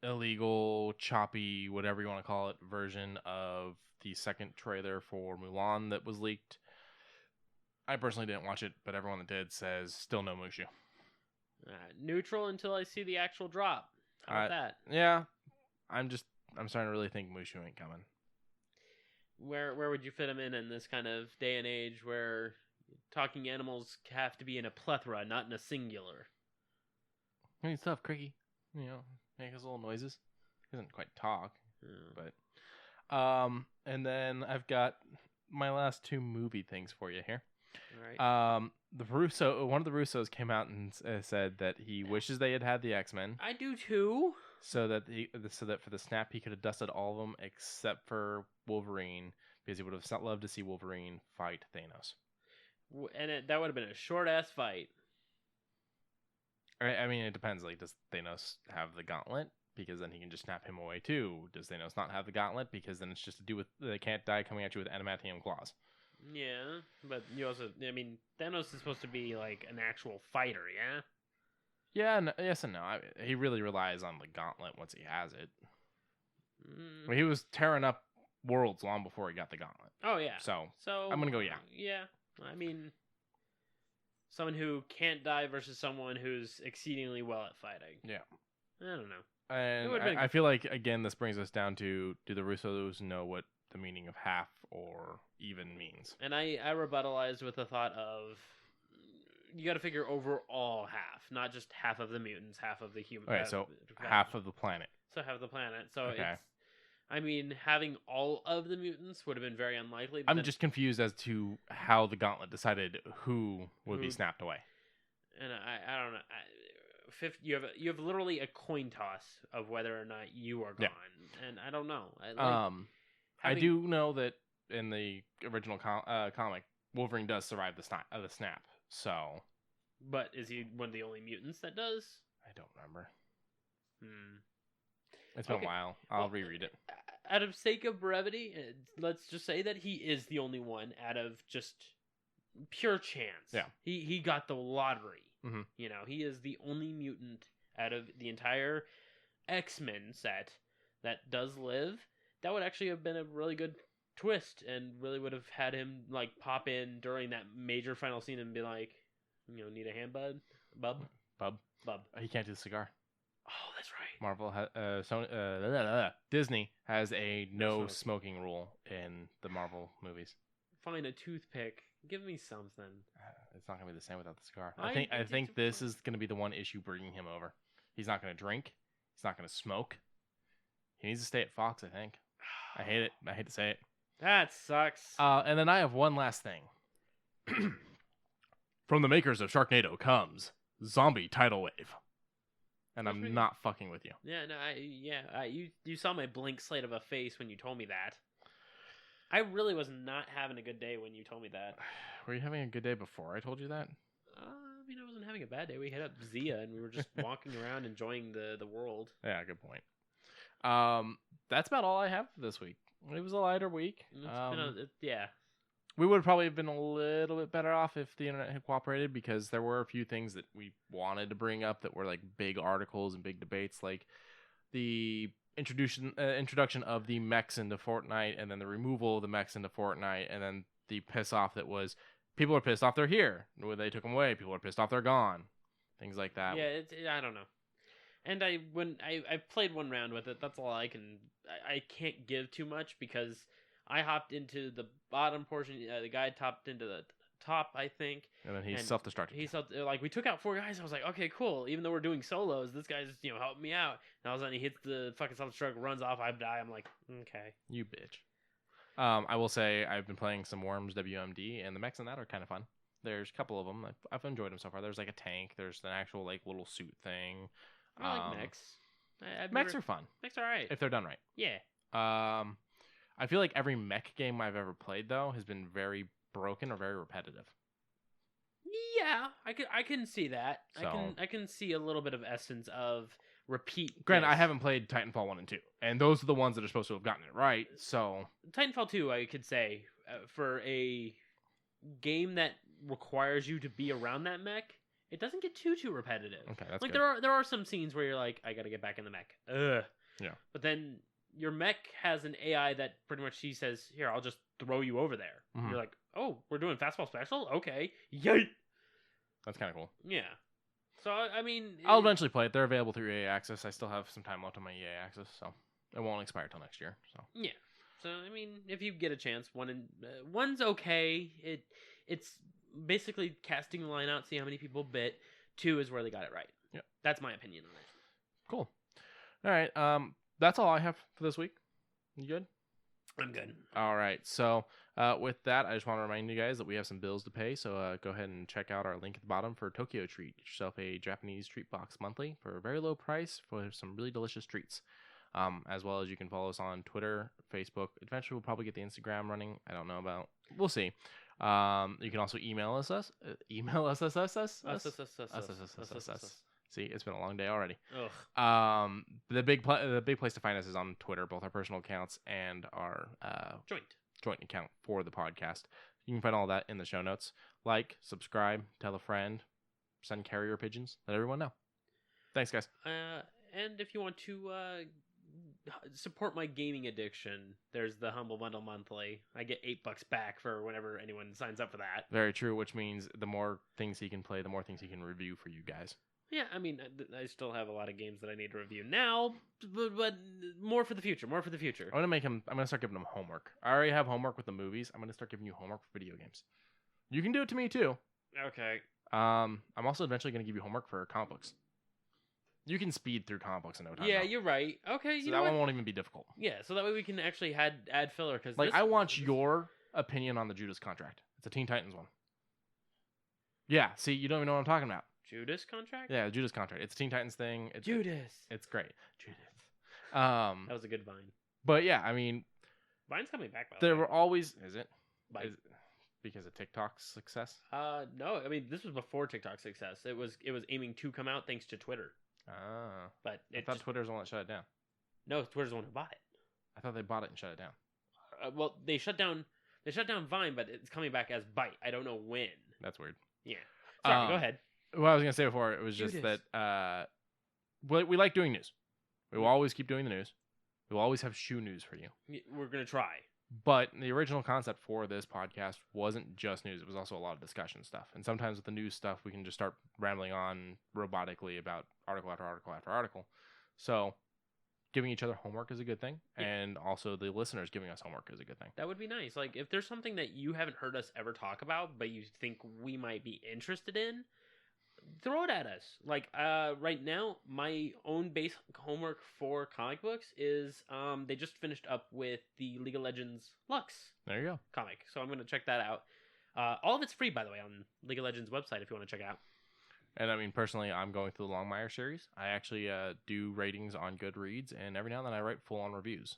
illegal, choppy, whatever you want to call it, version of the second trailer for Mulan that was leaked. I personally didn't watch it, but everyone that did says still no Mushu. Neutral until I see the actual drop. How about that? Yeah. I'm starting to really think Mushu ain't coming. Where would you fit him in this kind of day and age where talking animals have to be in a plethora, not in a singular? I mean, stuff, Cricky. Make his little noises. He doesn't quite talk, but and then I've got my last 2 movie things for you here. All right. One of the Russos came out and said that he wishes they had the X-Men. I do too. So that for the snap he could have dusted all of them except for Wolverine because he would have loved to see Wolverine fight Thanos. And that would have been a short ass fight. I mean, it depends. Like, does Thanos have the gauntlet? Because then he can just snap him away too. Does Thanos not have the gauntlet? Because then it's just to do with they can't die coming at you with adamantium claws. Yeah, but you also, I mean, Thanos is supposed to be like an actual fighter, yeah? Yeah, no, yes and no. He really relies on the gauntlet once he has it. I mean, he was tearing up worlds long before he got the gauntlet. Oh, yeah. So I'm going to go yeah. Yeah, I mean, someone who can't die versus someone who's exceedingly well at fighting. Yeah. I don't know. And I feel like, again, this brings us down to, do the Russos know what the meaning of half or even means? And I rebutalized with the thought of, you got to figure overall half, not just half of the mutants, half of the human. Okay, so half of the planet. So half of the planet. So okay. I mean, having all of the mutants would have been very unlikely. I'm just confused as to how the gauntlet decided who would be snapped away. And I don't know. 50. You have literally a coin toss of whether or not you are gone, and I don't know. I do know that in the original comic, Wolverine does survive the snap. So, but is he one of the only mutants that does? I don't remember. Hmm. It's been a while. I'll reread it. Out of sake of brevity, let's just say that he is the only one out of just pure chance. Yeah. He got the lottery. Mm-hmm. You know, he is the only mutant out of the entire X-Men set that does live. That would actually have been a really good twist and really would have had him like pop in during that major final scene and be like, need a hand, bub. He can't do the cigar. Oh, that's right. Marvel Disney has a no smoking rule in the Marvel movies. Find a toothpick. Give me something. It's not gonna be the same without the cigar. I think this is gonna be the one issue bringing him over. He's not gonna drink. He's not gonna smoke. He needs to stay at Fox. I think. I hate it. I hate to say it. That sucks. And then I have one last thing. From the makers of Sharknado comes Zombie Tidal Wave. And I'm not fucking with you. Yeah, you saw my blank slate of a face when you told me that. I really was not having a good day when you told me that. Were you having a good day before I told you that? I wasn't having a bad day. We hit up Zia and we were just walking around enjoying the world. Yeah, good point. That's about all I have this week. It was a lighter week. Yeah. We would probably have been a little bit better off if the internet had cooperated, because there were a few things that we wanted to bring up that were like big articles and big debates, like the introduction of the mechs into Fortnite, and then the removal of the mechs into Fortnite, and then the piss off that was people are pissed off they're here when they took them away. People are pissed off they're gone. Things like that. Yeah, I don't know. And I played one round with it. That's all I can. I can't give too much because I hopped into the bottom portion. The guy topped into the top, I think. And then he self-destructed. We took out 4 guys. I was like, okay, cool. Even though we're doing solos, this guy's helping me out. And all of a sudden he hits the fucking self-destruct, runs off. I die. I'm like, okay, you bitch. I will say I've been playing some Worms WMD, and the mechs in that are kind of fun. There's a couple of them. I've enjoyed them so far. There's like a tank. There's an actual like little suit thing. I like mechs. Mechs are fun. Mechs are alright if they're done right. Yeah. I feel like every mech game I've ever played though has been very broken or very repetitive. Yeah, I can see that. So, I can see a little bit of essence of repeat. Granted, I haven't played Titanfall 1 and 2, and those are the ones that are supposed to have gotten it right. So Titanfall 2, I could say, for a game that requires you to be around that mech, it doesn't get too repetitive. Okay, that's like good. there are some scenes where you're like, I gotta get back in the mech. Ugh. Yeah. But then your mech has an AI that pretty much she says, "Here, I'll just throw you over there." Mm-hmm. You're like, "Oh, we're doing fastball special? Okay, yay!" That's kind of cool. Yeah. So I mean, I'll eventually play it. They're available through EA Access. I still have some time left on my EA Access, so it won't expire till next year. So yeah. So I mean, if you get a chance, one's okay. It's basically casting the line out, see how many people bit. 2 is where they got it right. Yeah, that's my opinion on it. Cool. All right. That's all I have for this week. You good? I'm good. All right. So with that, I just want to remind you guys that we have some bills to pay. So go ahead and check out our link at the bottom for Tokyo Treat. Get yourself a Japanese treat box monthly for a very low price for some really delicious treats. As well as you can follow us on Twitter, Facebook. Eventually, we'll probably get the Instagram running. I don't know about. We'll see. You can also email us. See, it's been a long day already. Ugh. The big place to find us is on Twitter, both our personal accounts and our joint account for the podcast. You can find all that in the show notes. Like, subscribe, tell a friend, send carrier pigeons, let everyone know. Thanks, guys. And if you want to support my gaming addiction, there's the Humble Bundle monthly. I get $8 back for whenever anyone signs up for that. Very true, which means the more things he can play, the more things he can review for you guys. Yeah, I mean, I still have a lot of games that I need to review now, but more for the future. I'm gonna start giving him homework. I already have homework with the movies. I'm gonna start giving you homework for video games. You can do it to me too. Okay. I'm also eventually gonna give you homework for comic books. You can speed through comic books in no time. Yeah, you're right. Okay, so that one won't even be difficult. Yeah, so that way we can actually add filler. Cause I want your opinion on the Judas Contract. It's a Teen Titans one. Yeah, see, you don't even know what I'm talking about. Judas contract? Yeah, Judas contract. It's a Teen Titans thing. Judas. It's great. Judas. That was a good Vine. But yeah, I mean, Vine's coming back. By the there way. were always. Is it? Vine. Is it because of TikTok's success? No. I mean, this was before TikTok's success. It was aiming to come out thanks to Twitter. Ah. But I thought Twitter's the one that shut it down. No, Twitter's the one who bought it. I thought they bought it and shut it down. Well, they shut down Vine, but it's coming back as Byte. I don't know when. That's weird. Yeah. Sorry, go ahead. What I was gonna say before, it was just that we like doing news. We will always keep doing the news. We will always have shoe news for you. We're gonna try. But the original concept for this podcast wasn't just news. It was also a lot of discussion stuff. And sometimes with the news stuff, we can just start rambling on robotically about article after article after article. So giving each other homework is a good thing. Yeah. And also the listeners giving us homework is a good thing. That would be nice. Like, if there's something that you haven't heard us ever talk about, but you think we might be interested in, throw it at us. Like, right now, my own base homework for comic books is they just finished up with the League of Legends Lux. There you go. Comic. So I'm going to check that out. All of it's free, by the way, on League of Legends website if you want to check it out. And I mean, personally, I'm going through the Longmire series. I actually do ratings on Goodreads, and every now and then I write full-on reviews.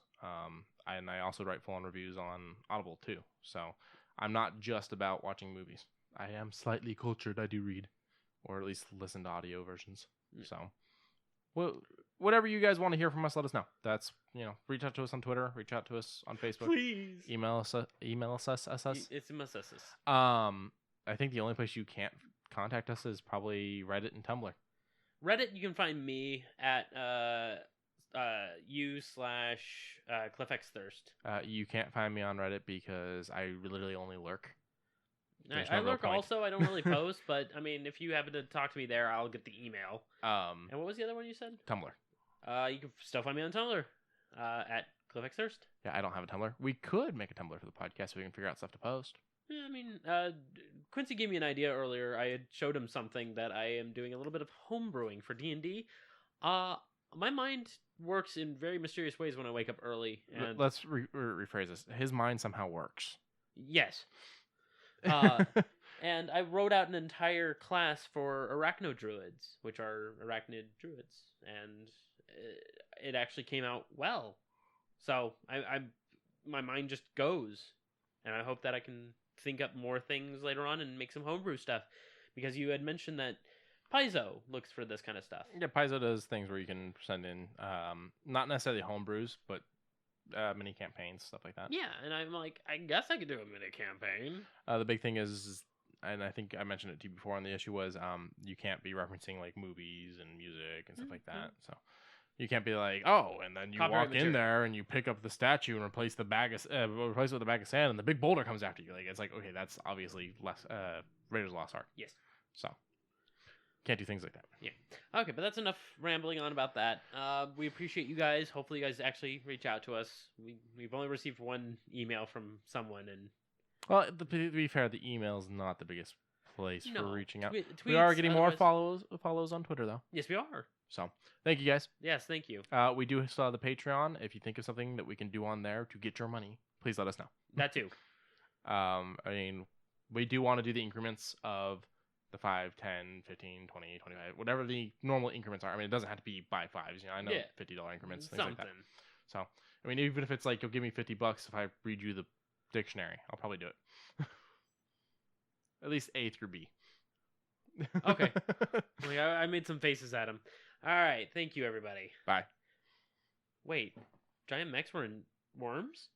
And I also write full-on reviews on Audible, too. So I'm not just about watching movies. I am slightly cultured. I do read. Or at least listen to audio versions. So, whatever you guys want to hear from us, let us know. That's, reach out to us on Twitter. Reach out to us on Facebook. Please. Email us. It's us. I think the only place you can't contact us is probably Reddit and Tumblr. Reddit, you can find me at u/CliffXThirst. You can't find me on Reddit because I literally only lurk. I lurk also. I don't really post, but I mean, if you happen to talk to me there, I'll get the email. And what was the other one you said? Tumblr. You can still find me on Tumblr at CliffXThirst. Yeah, I don't have a Tumblr. We could make a Tumblr for the podcast so we can figure out stuff to post. Yeah, I mean, Quincy gave me an idea earlier. I had showed him something that I am doing a little bit of home brewing for D&D. My mind works in very mysterious ways when I wake up early. And let's rephrase this. His mind somehow works. Yes. And I wrote out an entire class for arachno druids, which are arachnid druids, and it actually came out well. So my mind just goes, and I hope that I can think up more things later on and make some homebrew stuff, because you had mentioned that Paizo looks for this kind of stuff. Yeah, Paizo does things where you can send in not necessarily homebrews, but mini campaigns, stuff like that. Yeah, and I'm like, I guess I could do a mini campaign. The big thing is, and I think I mentioned it to you before, and the issue was you can't be referencing like movies and music and stuff like that. So you can't be like, oh, and then you walk in there and you pick up the statue and replace it with a bag of sand, and the big boulder comes after you. Like, it's like, okay, that's obviously less Raiders of the Lost Ark. Yes. So can't do things like that. Yeah. Okay, but that's enough rambling on about that. We appreciate you guys. Hopefully you guys actually reach out to us. We've only received one email from someone, and well, to be fair, the email is not the biggest place for reaching out. We tweets, are getting more follows on Twitter, though. Yes, we are. So thank you, guys. Yes, thank you. We do still have the Patreon. If you think of something that we can do on there to get your money, please let us know. That too. I mean, we do want to do the increments of the 5, 10, 15, 20, 25, whatever the normal increments are. I mean, it doesn't have to be by fives. I know $50 increments, things like that. So, I mean, even if it's like, you'll give me $50 if I read you the dictionary, I'll probably do it. At least A through B. Okay. I made some faces at him. All right. Thank you, everybody. Bye. Wait. Giant mechs were in worms?